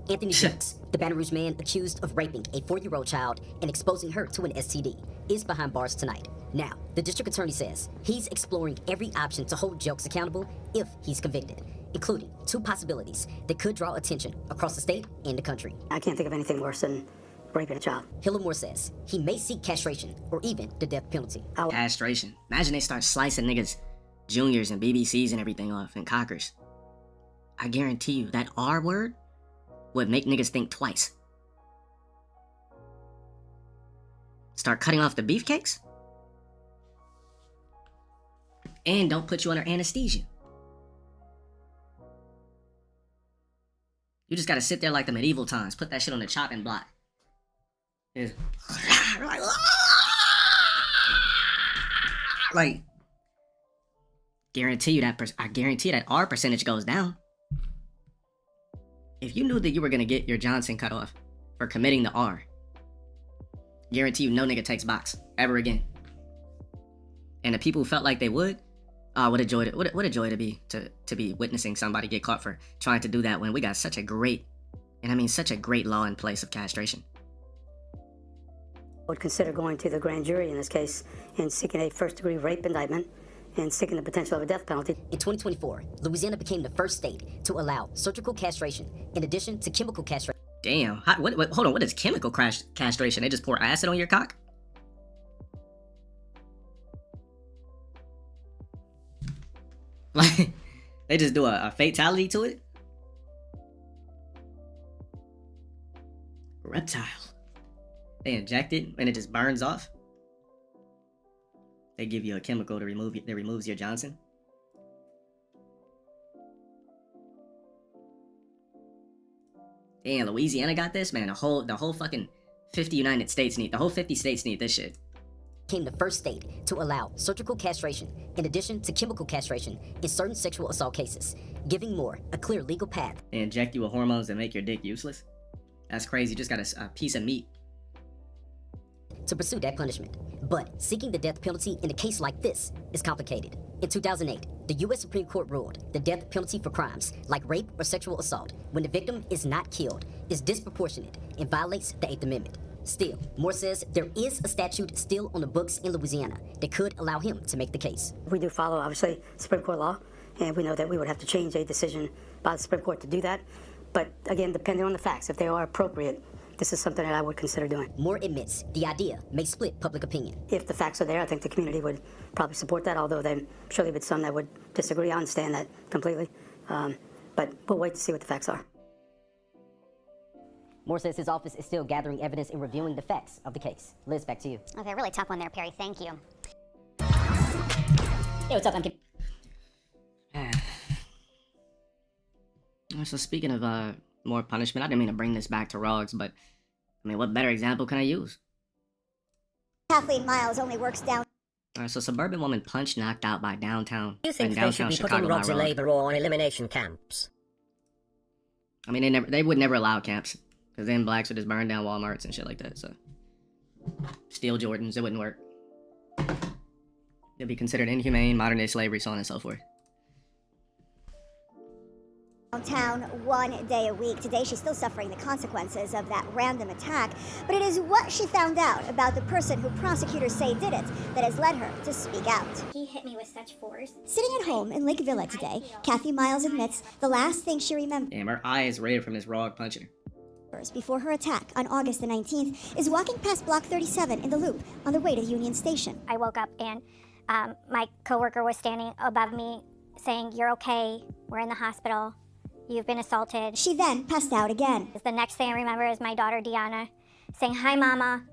Anthony Jenks, the Baton Rouge man accused of raping a 4-year-old child and exposing her to an STD, is behind bars tonight. Now, the district attorney says he's exploring every option to hold Jenks accountable if he's convicted, including 2 possibilities that could draw attention across the state and the country. I can't think of anything worse than raping a child. Hiller Moore says he may seek castration or even the death penalty. Castration. Imagine they start slicing niggas, juniors and BBCs and everything off, and cockers. I guarantee you, that R word would make niggas think twice. Start cutting off the beefcakes? And don't put you under anesthesia. You just gotta sit there like the medieval times. Put that shit on the chopping block. Like, guarantee you that I guarantee that R percentage goes down. If you knew that you were gonna get your Johnson cut off for committing the R, guarantee you no nigga takes box ever again. And the people who felt like they would, what a joy to be to be witnessing somebody get caught for trying to do that when we got such a great, and I mean such a great law in place of castration. Would consider going to the grand jury in this case and seeking a first-degree rape indictment in seeking the potential of a death penalty. In 2024, Louisiana became the first state to allow surgical castration in addition to chemical castration. Damn. Hold on. What is chemical castration? They just pour acid on your cock? Like, they just do a fatality to it? Reptile. They inject it and it just burns off. They give you a chemical to remove that removes your Johnson. Damn, Louisiana got this, man. The whole fucking 50 states need this shit. Became the first state to allow surgical castration in addition to chemical castration in certain sexual assault cases, giving more a clear legal path. They inject you with hormones that make your dick useless. That's crazy. You just got a piece of meat to pursue that punishment. But seeking the death penalty in a case like this is complicated. In 2008, the U.S. Supreme Court ruled the death penalty for crimes like rape or sexual assault, when the victim is not killed, is disproportionate and violates the 8th Amendment. Still, Moore says there is a statute still on the books in Louisiana that could allow him to make the case. We do follow, obviously, Supreme Court law, and we know that we would have to change a decision by the Supreme Court to do that. But again, depending on the facts, if they are appropriate, this is something that I would consider doing. Moore admits the idea may split public opinion. If the facts are there, I think the community would probably support that, although there surely be some that would disagree. I understand that completely. But we'll wait to see what the facts are. Moore says his office is still gathering evidence and reviewing the facts of the case. Liz, back to you. Okay, really tough one there, Perry. Thank you. Hey, what's up, MK? So speaking of more punishment, I didn't mean to bring this back to Rogs, but I mean, what better example can I use? Kathleen Miles only works down. Alright, so suburban woman punched, knocked out by downtown. You think they should downtown be Chicago putting Rogs by in Rog. labor or on elimination camps? I mean, they would never allow camps, because then blacks would just burn down Walmarts and shit like that. So steal Jordans, it wouldn't work. It'd be considered inhumane, modern day slavery, so on and so forth. Downtown 1 day a week. Today she's still suffering the consequences of that random attack, but it is what she found out about the person who prosecutors say did it that has led her to speak out. He hit me with such force. Sitting at home in Lake Villa today, Kathy Miles admits the last thing she remembers Damn, her eye is red from this Rog punching her. before her attack on August the 19th is walking past Block 37 in the Loop on the way to Union Station. I woke up and my coworker was standing above me saying, "You're okay, we're in the hospital. You've been assaulted." She then passed out again. The next thing I remember is my daughter Deanna saying, "Hi Mama,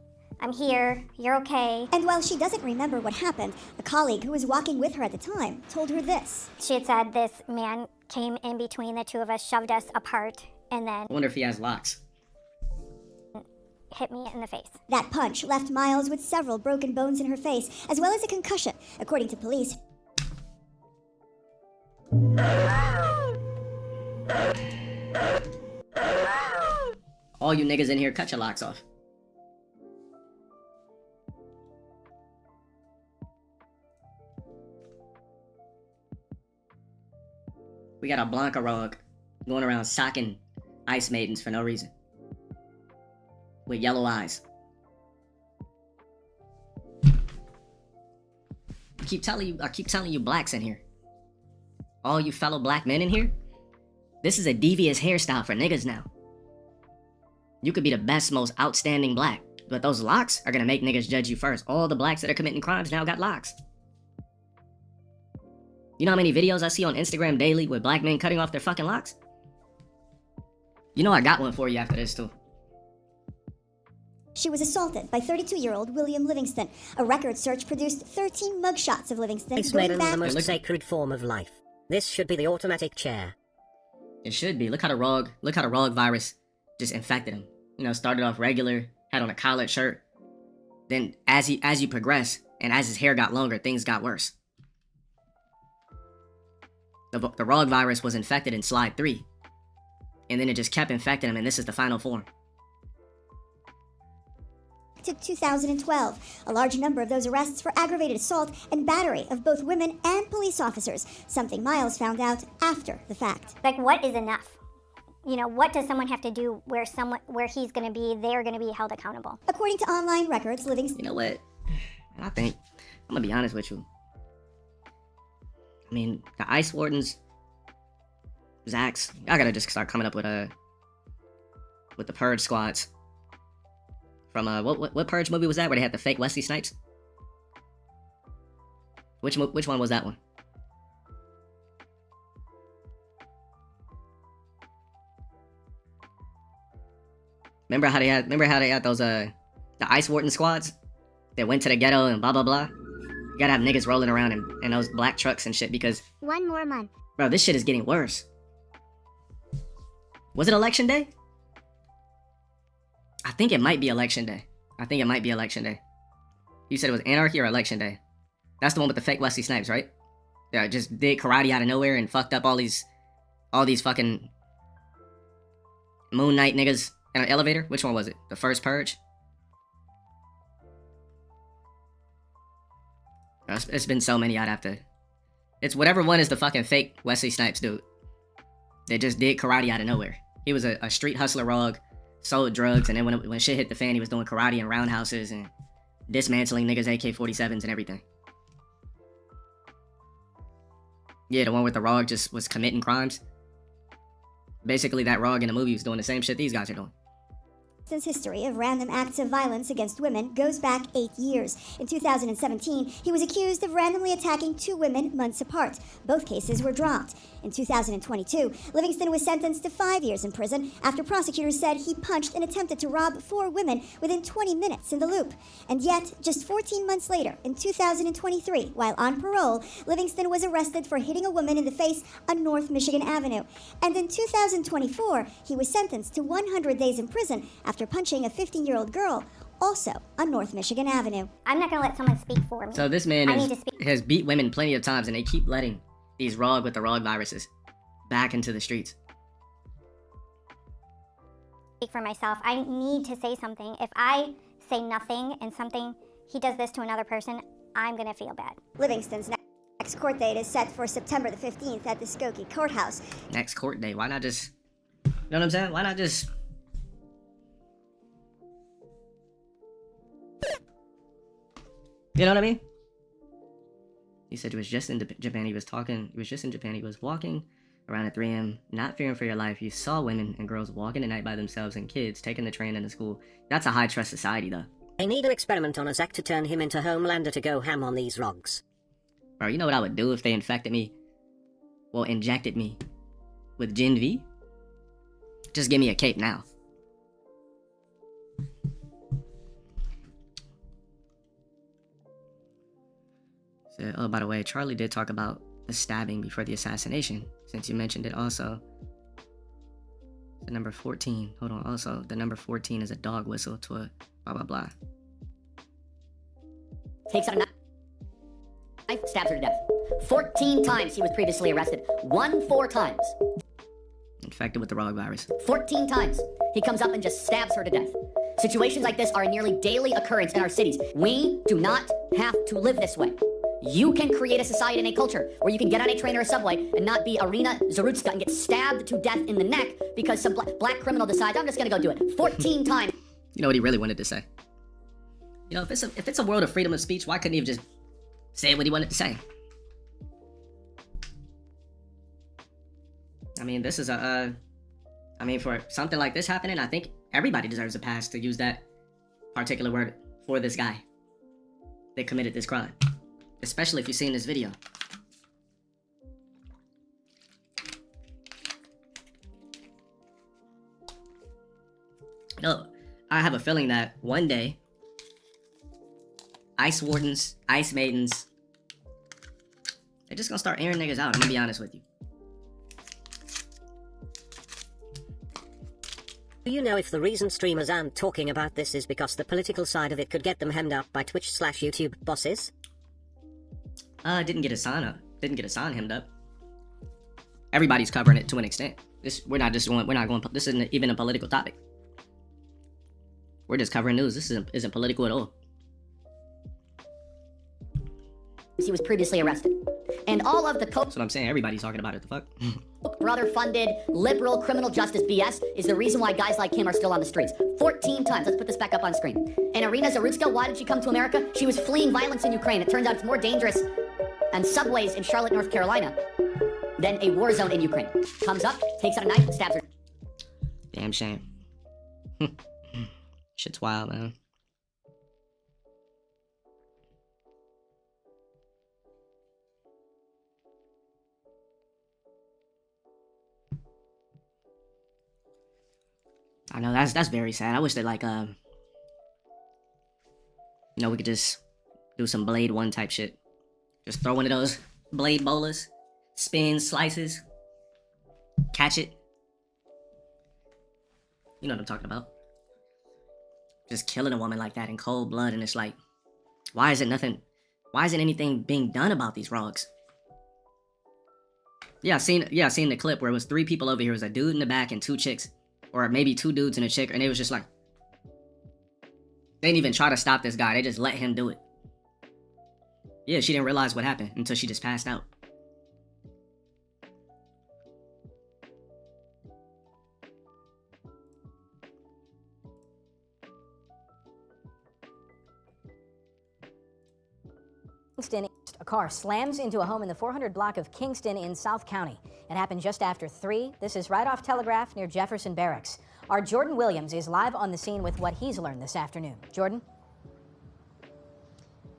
I'm here, you're okay." And while she doesn't remember what happened, a colleague who was walking with her at the time told her this. She had said this man came in between the two of us, shoved us apart, and then I wonder if he has locks. hit me in the face. That punch left Miles with several broken bones in her face, as well as a concussion, according to police. All you niggas in here, cut your locks off. We got a Blanca Rog going around socking ice maidens for no reason. With yellow eyes. I keep telling you blacks in here. All you fellow black men in here. This is a devious hairstyle for niggas now. You could be the best, most outstanding black, but those locks are gonna make niggas judge you first. All the blacks that are committing crimes now got locks. You know how many videos I see on Instagram daily with black men cutting off their fucking locks? You know I got one for you after this too. She was assaulted by 32-year-old William Livingston. A record search produced 13 mugshots of Livingston. It's made the most sacred form of life. This should be the automatic chair. It should be. Look how the Rog virus just infected him. You know, started off regular, had on a collared shirt. Then as you progress and as his hair got longer, things got worse. The Rog virus was infected in slide 3. And then it just kept infecting him, and this is the final form. To 2012, a large number of those arrests for aggravated assault and battery of both women and police officers, something Miles found out after the fact. Like, what is enough? You know, what does someone have to do where he's going to be, they're going to be held accountable? According to online records, Livingston... You know what? I think, I'm going to be honest with you. I mean, the Ice Wardens, Zax. I gotta just start coming up with the Purge squads. From what Purge movie was that where they had the fake Wesley Snipes? Which one was that one? Remember how they had those the Ice Warden squads that went to the ghetto and blah blah blah? You gotta have niggas rolling around in those black trucks and shit because One more month. bro, this shit is getting worse. Was it election day? I think it might be election day. You said it was anarchy or election day. That's the one with the fake Wesley Snipes, right? Yeah, just did karate out of nowhere and fucked up all these fucking Moon Knight niggas in an elevator. Which one was it? The first Purge? It's been so many, I'd have to... It's whatever one is the fucking fake Wesley Snipes dude. They just did karate out of nowhere. He was a street hustler rogue, sold drugs, and then when shit hit the fan, he was doing karate in roundhouses and dismantling niggas' AK-47s and everything. Yeah, the one with the Rog just was committing crimes. Basically, that Rog in the movie was doing the same shit these guys are doing. Since history of random acts of violence against women goes back 8 years. In 2017, he was accused of randomly attacking 2 women months apart. Both cases were dropped. In 2022, Livingston was sentenced to 5 years in prison after prosecutors said he punched and attempted to rob 4 women within 20 minutes in the Loop. And yet, just 14 months later, in 2023, while on parole, Livingston was arrested for hitting a woman in the face on North Michigan Avenue. And in 2024, he was sentenced to 100 days in prison after punching a 15-year-old girl, also on North Michigan Avenue. I'm not gonna let someone speak for me. So this man has beat women plenty of times, and they keep letting these Rog with the Rog viruses back into the streets. Speak for myself. I need to say something. If I say nothing and he does this to another person, I'm gonna feel bad. Livingston's next court date is set for September the 15th at the Skokie Courthouse. Next court date. Why not just... You know what I'm saying? Why not just... You know what I mean? He said he was just in Japan. He was just in Japan. He was walking around at 3 a.m., not fearing for your life. You saw women and girls walking at night by themselves and kids taking the train into school. That's a high-trust society, though. They need to experiment on a Zach to turn him into Homelander to go ham on these Rogs. Bro, you know what I would do if they infected me? Well, injected me with Gen V? Just give me a cape now. So, oh, by the way, Charlie did talk about the stabbing before the assassination, since you mentioned it also. The number 14, hold on, also, the number 14 is a dog whistle to a blah blah blah. Takes out a knife, stabs her to death. 14 times he was previously arrested. 4 times. Infected with the Rog virus. 14 times. He comes up and just stabs her to death. Situations like this are a nearly daily occurrence in our cities. We do not have to live this way. You can create a society and a culture where you can get on a train or a subway and not be Arina Zarutska and get stabbed to death in the neck because some black criminal decides, I'm just gonna go do it. 14 times. You know what he really wanted to say? You know, if it's a world of freedom of speech, why couldn't he have just said what he wanted to say? I mean, this is I mean, for something like this happening, I think everybody deserves a pass to use that particular word for this guy that committed this crime. Especially if you've seen this video. No, I have a feeling that one day, Ice Wardens, Ice Maidens, they're just gonna start airing niggas out, I'm gonna be honest with you. Do you know if the reason streamers aren't talking about this is because the political side of it could get them hemmed up by Twitch/YouTube bosses? Didn't get Hassan hemmed up. Everybody's covering it to an extent. This isn't even a political topic. We're just covering news. This isn't political at all. He was previously arrested. And all of the That's what I'm saying. Everybody's talking about it. The fuck? brother-funded liberal criminal justice BS is the reason why guys like him are still on the streets. 14 times. Let's put this back up on screen. And Arina Zarutska, why did she come to America? She was fleeing violence in Ukraine. It turns out it's more dangerous and subways in Charlotte, North Carolina than a war zone in Ukraine. Comes up, takes out a knife, and stabs her. Damn shame. Shit's wild, man. I know that's very sad. I wish that like you know, we could just do some Blade 1 type shit. Just throw one of those blade bowlers, spin slices, catch it. You know what I'm talking about. Just killing a woman like that in cold blood, and it's like, why isn't anything being done about these Rogs? Yeah, I seen the clip where it was 3 people over here. It was a dude in the back and 2 chicks. Or maybe 2 dudes and a chick, and they was just like, they didn't even try to stop this guy. They just let him do it. Yeah, she didn't realize what happened until she just passed out. Kingston, a car slams into a home in the 400 block of Kingston in South County. It happened just after 3. This is right off Telegraph near Jefferson Barracks. Our Jordan Williams is live on the scene with what he's learned this afternoon. Jordan?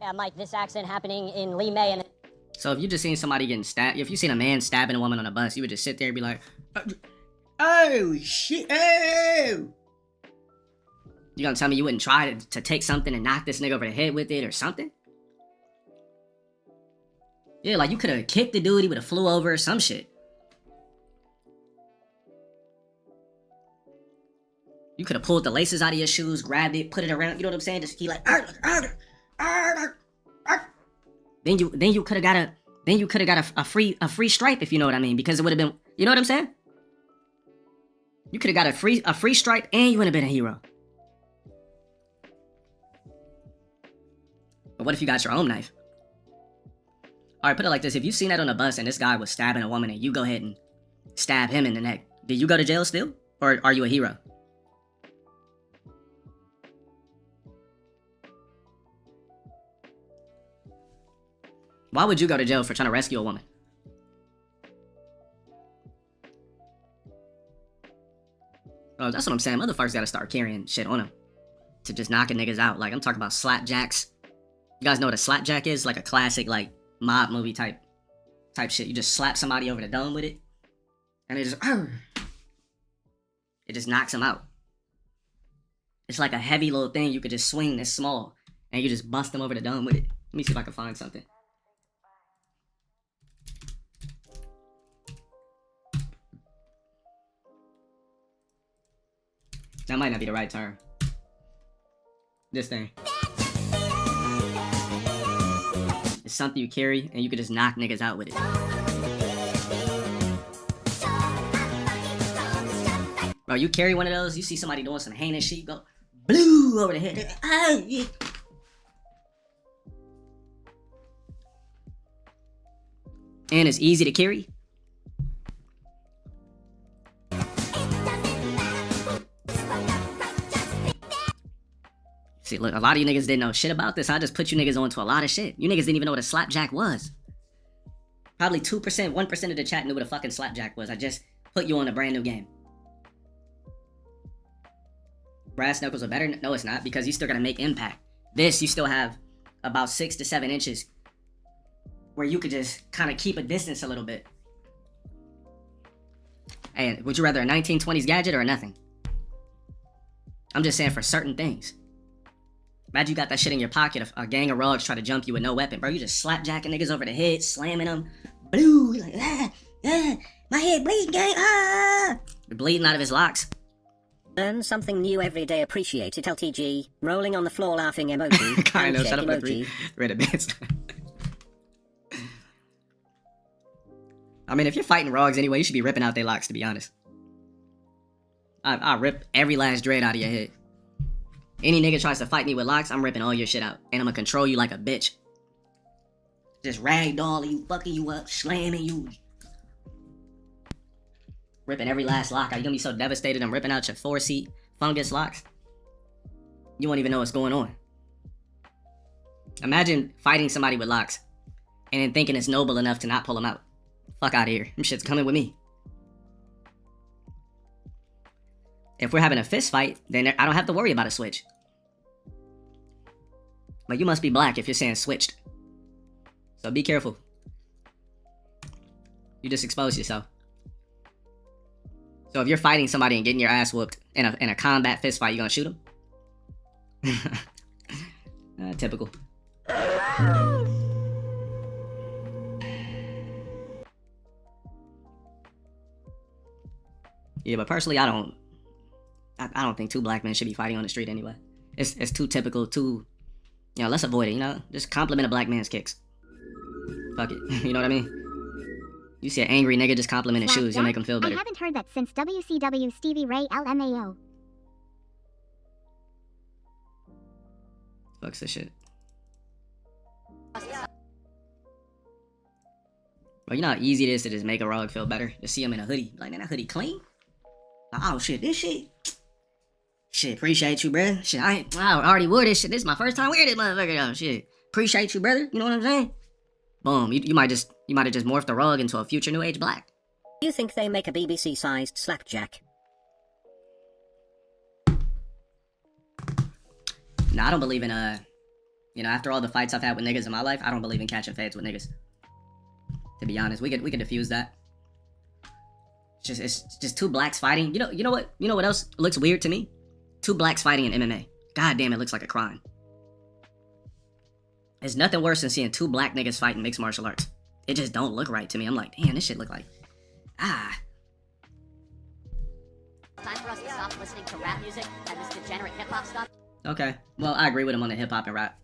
Yeah, Mike, this accident happening in Lee May and... So if you just seen somebody getting stabbed, if you seen a man stabbing a woman on a bus, you would just sit there and be like, oh shit, oh! You gonna tell me you wouldn't try to take something and knock this nigga over the head with it or something? Yeah, like you could have kicked the dude, he would have flew over or some shit. You could have pulled the laces out of your shoes, grabbed it, put it around, you know what I'm saying? Just he like, then you could have got a free stripe, if you know what I mean, because it would have been, you know what I'm saying? You could have got a free stripe and you would have been a hero. But what if you got your own knife? Alright, put it like this. If you seen that on a bus and this guy was stabbing a woman and you go ahead and stab him in the neck, did you go to jail still? Or are you a hero? Why would you go to jail for trying to rescue a woman? Oh, that's what I'm saying. Motherfuckers gotta start carrying shit on them to just knocking niggas out. Like, I'm talking about slapjacks. You guys know what a slapjack is? Like a classic, like, mob movie type shit. You just slap somebody over the dome with it, and it just knocks them out. It's like a heavy little thing you could just swing this small, and you just bust them over the dome with it. Let me see if I can find something. That might not be the right term. This thing. It's something you carry, and you could just knock niggas out with it. Bro, you carry one of those, you see somebody doing some heinous shit, you go, blue over the head. Oh, yeah. And it's easy to carry. See, look, a lot of you niggas didn't know shit about this. I just put you niggas onto a lot of shit. You niggas didn't even know what a slapjack was. Probably 2%, 1% of the chat knew what a fucking slapjack was. I just put you on a brand new game. Brass knuckles are better? No, it's not, because you still gotta make impact. This, you still have about 6 to 7 inches where you could just kind of keep a distance a little bit. Hey, would you rather a 1920s gadget or nothing? I'm just saying for certain things. Imagine you got that shit in your pocket, a gang of Rogs try to jump you with no weapon, bro. You just slapjacking niggas over the head, slamming them. Blue, like, my head bleeding, gang, You're bleeding out of his locks. Learn something new every day. Appreciate it. LTG. Rolling on the floor laughing emoji. Kind of, shut up, emoji. Red advanced. I mean, if you're fighting Rogs anyway, you should be ripping out their locks, to be honest. I'll rip every last dread out of your head. Any nigga tries to fight me with locks, I'm ripping all your shit out. And I'm gonna control you like a bitch. Just ragdoll you, fucking you up, slamming you. Ripping every last lock out. You're gonna be so devastated I'm ripping out your 4-seat fungus locks. You won't even know what's going on. Imagine fighting somebody with locks. and then thinking it's noble enough to not pull them out. Fuck out of here. Them shit's coming with me. If we're having a fist fight, then I don't have to worry about a switch. But you must be black if you're saying switched. So be careful. You just exposed yourself. So if you're fighting somebody and getting your ass whooped in a combat fist fight, you gonna shoot him? Typical. Yeah, but personally, I don't think two black men should be fighting on the street anyway. It's too typical, too, you know, let's avoid it, you know? Just compliment a black man's kicks. Fuck it, you know what I mean? You see an angry nigga just complimenting shoes, you'll make him feel better. I haven't heard that since WCW Stevie Ray LMAO. Fuck's this shit. Bro, you know how easy it is to just make a Rog feel better? Just see him in a hoodie. Like, man, that hoodie clean? Like, oh shit, this shit. Shit, appreciate you, bruh. Shit, I already wore this shit. This is my first time wearing this motherfucker. Oh shit. Appreciate you, brother. You know what I'm saying? Boom. You might have just morphed the Rug into a future New Age black. You think they make a BBC-sized slapjack? No, I don't believe in you know, after all the fights I've had with niggas in my life, I don't believe in catching fades with niggas. To be honest, we could diffuse that. It's just two blacks fighting. You know what else looks weird to me? Two blacks fighting in MMA. God damn, it looks like a crime. There's nothing worse than seeing two black niggas fighting mixed martial arts. It just don't look right to me. I'm like, damn, this shit look like, Time for us to stop listening to rap music and this degenerate hip-hop stuff. Okay, well, I agree with him on the hip-hop and rap.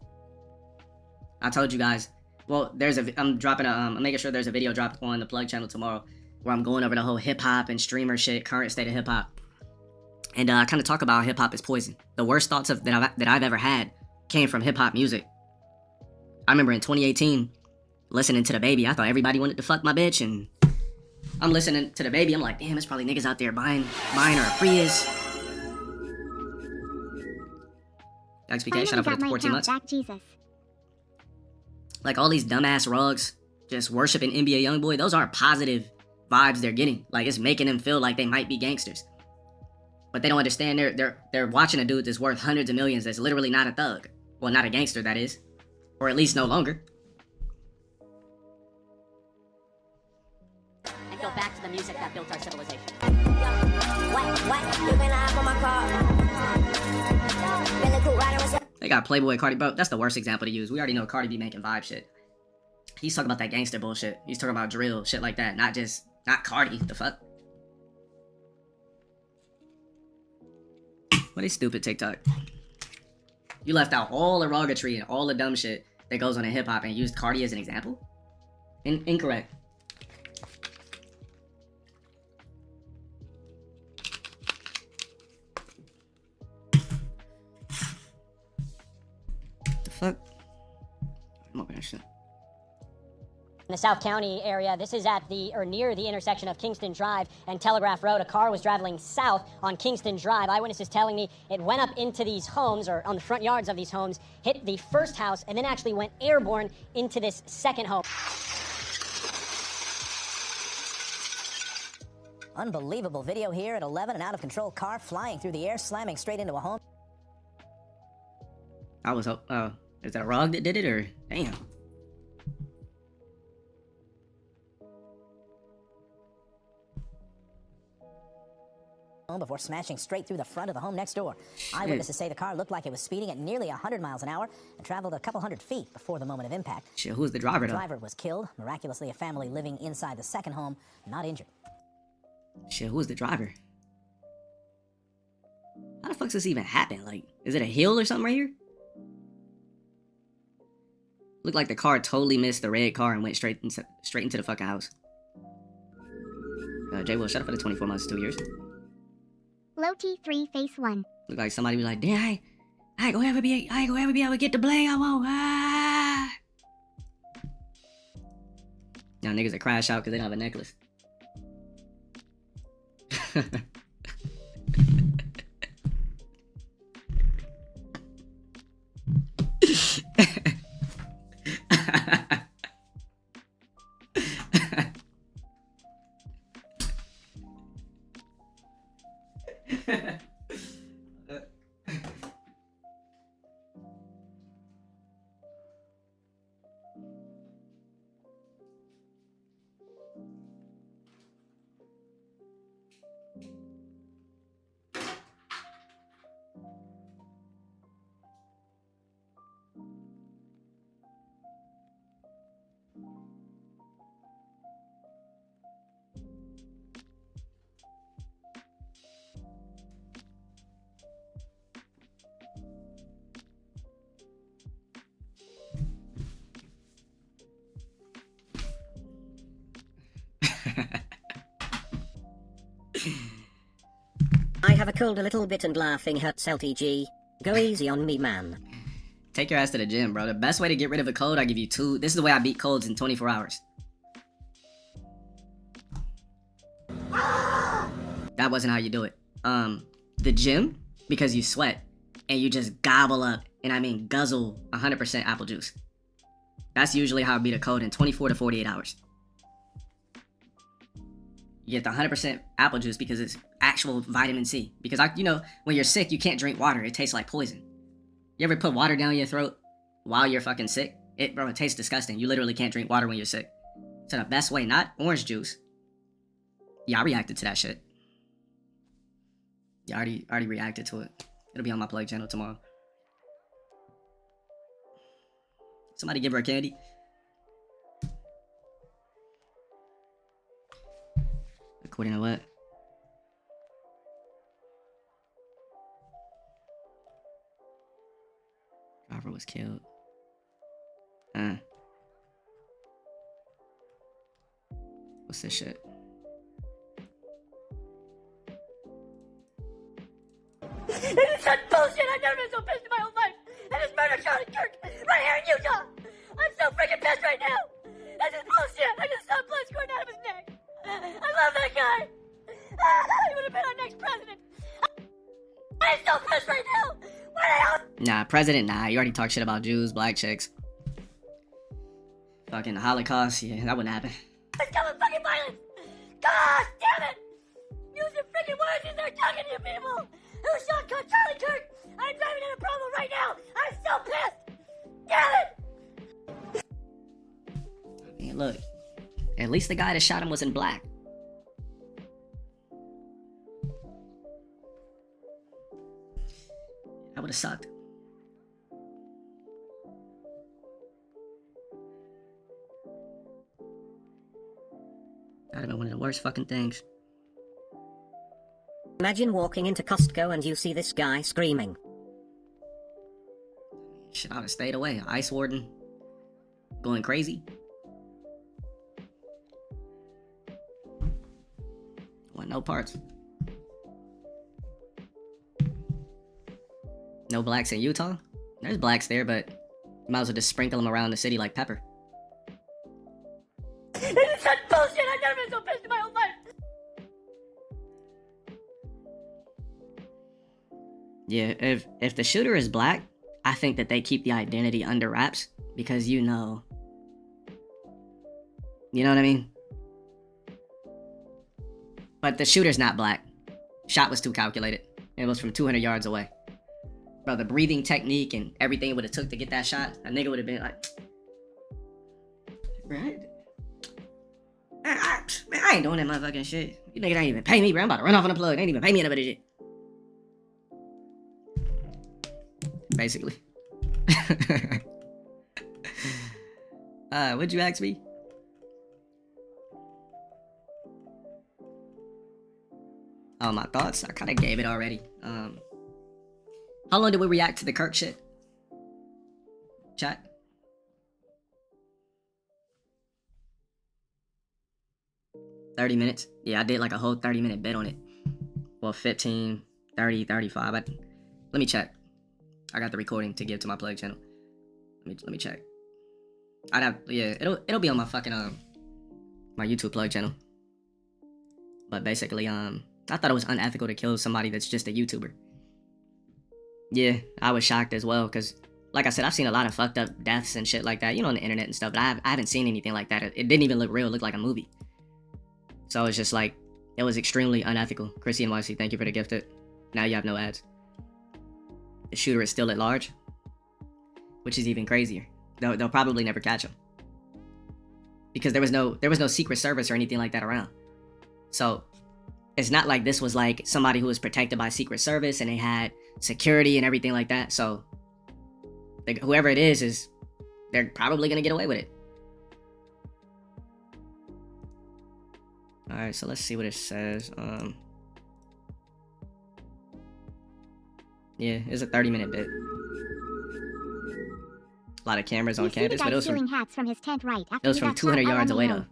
I told you guys. Well, I'm dropping I'm making sure there's a video dropped on the Plug channel tomorrow where I'm going over the whole hip-hop and streamer shit, current state of hip-hop. And I kind of talk about how hip-hop is poison. The worst thoughts that I've ever had came from hip-hop music. I remember in 2018, listening to the Baby, I thought everybody wanted to fuck my bitch, and I'm listening to the Baby, I'm like, damn, there's probably niggas out there buying her a Prius. XPK, shout out for the 14 months. Back Jesus. Like, all these dumbass rugs just worshiping NBA Youngboy, those aren't positive vibes they're getting. Like, it's making them feel like they might be gangsters. But they don't understand they're watching a dude that's worth hundreds of millions that's literally not a thug. Well, not a gangster, that is. Or at least no longer. And go back to the music that built our civilization. They got Playboy Cardi, bro. That's the worst example to use. We already know Cardi be making vibe shit. He's talking about that gangster bullshit. He's talking about drill, shit like that. Not Cardi. The fuck? What is stupid TikTok? You left out all the rogatry and all the dumb shit that goes on in hip-hop and used Cardi as an example? Incorrect. The fuck? I'm opening that shit. In the South County area, this is at near the intersection of Kingston Drive and Telegraph Road. A car was traveling south on Kingston Drive. Eyewitnesses telling me it went up into these homes, or on the front yards of these homes, hit the first house, and then actually went airborne into this second home. Unbelievable video here at 11, an out-of-control car flying through the air, slamming straight into a home. Is that a Rog that did it, or damn? Before smashing straight through the front of the home next door. Eyewitnesses say the car looked like it was speeding at nearly 100 miles an hour and traveled a couple hundred feet before the moment of impact. Shit, who's the driver, though? The driver was killed. Miraculously, a family living inside the second home not injured. Shit, who's the driver? How the fuck does this even happen? Like, is it a hill or something right here? Looked like the car totally missed the red car and went straight into the fucking house. J Will, shut up for the 24 months, 2 years. LowT3 face 1. Look like somebody be like, damn, I ain't gonna ever be able to get the blame I want. Now niggas that crash out because they don't have a necklace. I have a cold a little bit and laughing hurts LTG. Go easy on me, man. Take your ass to the gym, bro. The best way to get rid of a cold, I give you two. This is the way I beat colds in 24 hours. That wasn't how you do it. The gym, because you sweat and you just gobble up, and I mean guzzle 100% apple juice. That's usually how I beat a cold in 24 to 48 hours. You get the 100% apple juice because it's actual vitamin C. Because, when you're sick, you can't drink water. It tastes like poison. You ever put water down your throat while you're fucking sick? It tastes disgusting. You literally can't drink water when you're sick. So the best way, not orange juice. Yeah, I reacted to that shit. Yeah, I already reacted to it. It'll be on my plug channel tomorrow. Somebody give her a candy. According to what? Driver was killed. What's this shit? This is such bullshit! I've never been so pissed in my whole life! I just murdered Charlie Kirk right here in Utah! I'm so freaking pissed right now! This is bullshit! I just saw blood squirting out of his neck! I love that guy! He would have been our next president! I'm so pissed right now! What the hell? Nah, president, nah. You already talked shit about Jews, black chicks. Fucking Holocaust, yeah, that wouldn't happen. It's coming fucking violence! God damn it! Use your freaking words in there talking to you people! Who shot Charlie Kirk? I'm driving in a problem right now! I'm so pissed! Damn it! I mean, look. At least the guy that shot him was in black. That would have sucked. That'd have been one of the worst fucking things. Imagine walking into Costco and you see this guy screaming. Shit, I would have stayed away. Ice warden. Going crazy. Want no parts. No blacks in Utah? There's blacks there, but you might as well just sprinkle them around the city like pepper. This is such bullshit! I've never been so pissed in my whole life! Yeah, if the shooter is black, I think that they keep the identity under wraps because you know what I mean? But the shooter's not black. Shot was too calculated. It was from 200 yards away. Bro, the breathing technique and everything it would have took to get that shot, a nigga would have been like, right? Man, I ain't doing that motherfucking shit. You niggas ain't even pay me, bro. I'm about to run off on the plug. They ain't even pay me enough of this shit. Basically. What'd you ask me? Oh, my thoughts? I kind of gave it already. How long did we react to the Kirk shit? Chat? $30 minutes. Yeah, I did like a whole 30-minute bit on it. Well, 15, 30, 35. Let me check. I got the recording to give to my plug channel. Let me check. It'll be on my fucking my YouTube plug channel. But basically, I thought it was unethical to kill somebody that's just a YouTuber. Yeah, I was shocked as well, because, like I said, I've seen a lot of fucked up deaths and shit like that, on the internet and stuff, but I haven't seen anything like that. It didn't even look real, it looked like a movie. So it's just like, it was extremely unethical. Chrissy NYC, thank you for the gifted. Now you have no ads. The shooter is still at large, which is even crazier. They'll probably never catch him because there was no Secret Service or anything like that around. So it's not like this was like somebody who was protected by Secret Service and they had security and everything like that. So whoever it is they're probably gonna get away with it. All right, so let's see what it says. Yeah, it's a 30-minute bit. A lot of cameras on campus, but it was from hats from his tent right after it was he from got 200 shot yards away LMAO. though.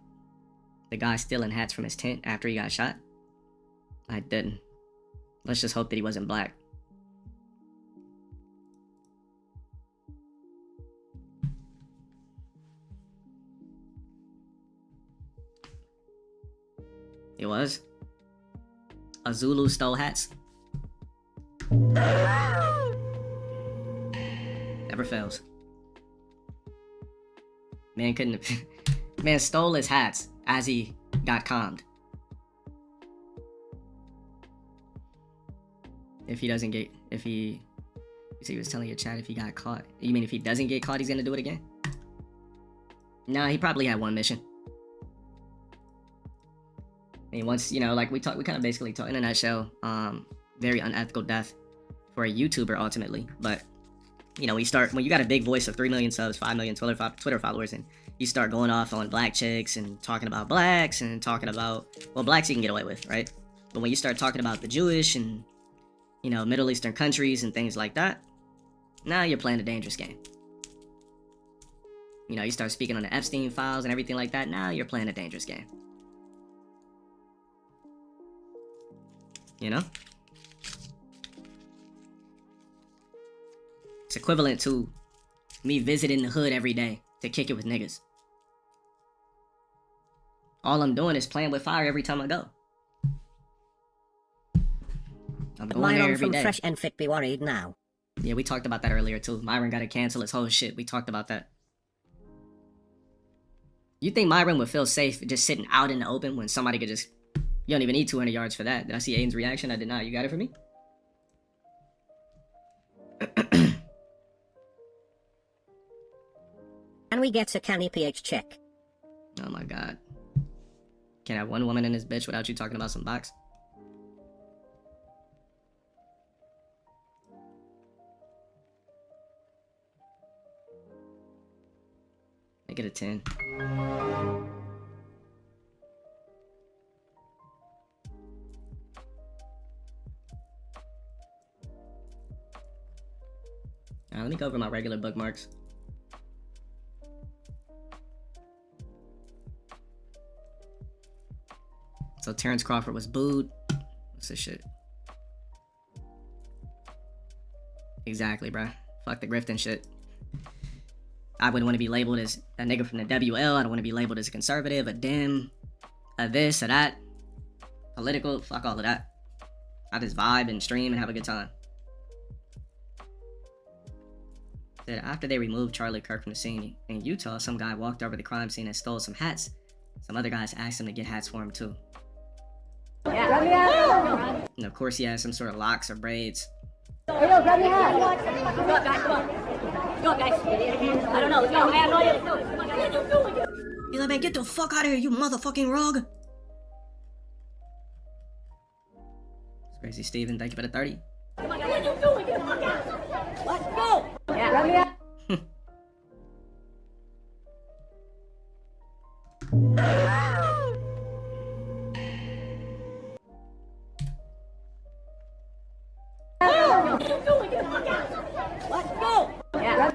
The guy stealing hats from his tent after he got shot. I didn't. Let's just hope that he wasn't black. It was. A Zulu stole hats. Never fails. Man couldn't man stole his hats as he got calmed. If he doesn't get, he was telling your chat if he got caught. You mean if he doesn't get caught, he's gonna do it again? Nah, he probably had one mission. I mean, once, you know, like we kind of basically talked in a nutshell, very unethical death for a YouTuber ultimately. But, you know, when you got a big voice of 3 million subs, 5 million Twitter followers, and you start going off on black chicks and talking about blacks and talking about, well, blacks you can get away with, right? But when you start talking about the Jewish and, you know, Middle Eastern countries and things like that, now you're playing a dangerous game. You know, you start speaking on the Epstein files and everything like that, now you're playing a dangerous game. You know? It's equivalent to me visiting the hood every day to kick it with niggas. All I'm doing is playing with fire every time I go. I'm going there Myron every from day. Fresh and Fit be worried now. Yeah, we talked about that earlier too. Myron got to cancel his whole shit. We talked about that. You think Myron would feel safe just sitting out in the open when somebody could just... You don't even need 200 yards for that. Did I see Aiden's reaction? I did not. You got it for me? Can we get a Canny PH check? Oh my god. Can't have one woman in this bitch without you talking about some box. Make it a 10. Let me go over my regular bookmarks. So Terrence Crawford was booed. What's this shit? Exactly, bruh. Fuck the grifting shit. I wouldn't want to be labeled as a nigga from the WL. I don't want to be labeled as a conservative, a Dem, a this, a that. Political, fuck all of that. I just vibe and stream and have a good time. That after they removed Charlie Kirk from the scene in Utah, some guy walked over the crime scene and stole some hats. Some other guys asked him to get hats for him too. Yeah. And of course he has some sort of locks or braids. Hey, yo, grab your hat. Come on, guys, come on. Go, guys. I don't know. Let's go. I have no idea. Come on, guys. What are you doing? He's like, man, get the fuck out of here, you motherfucking rug. Crazy Steven, thank you for the 30. Come on, guys. What are you doing? Come on, guys. Let's go. Yeah. Grab your hat. What are you doing? Come on, guys. Let's go. Yeah.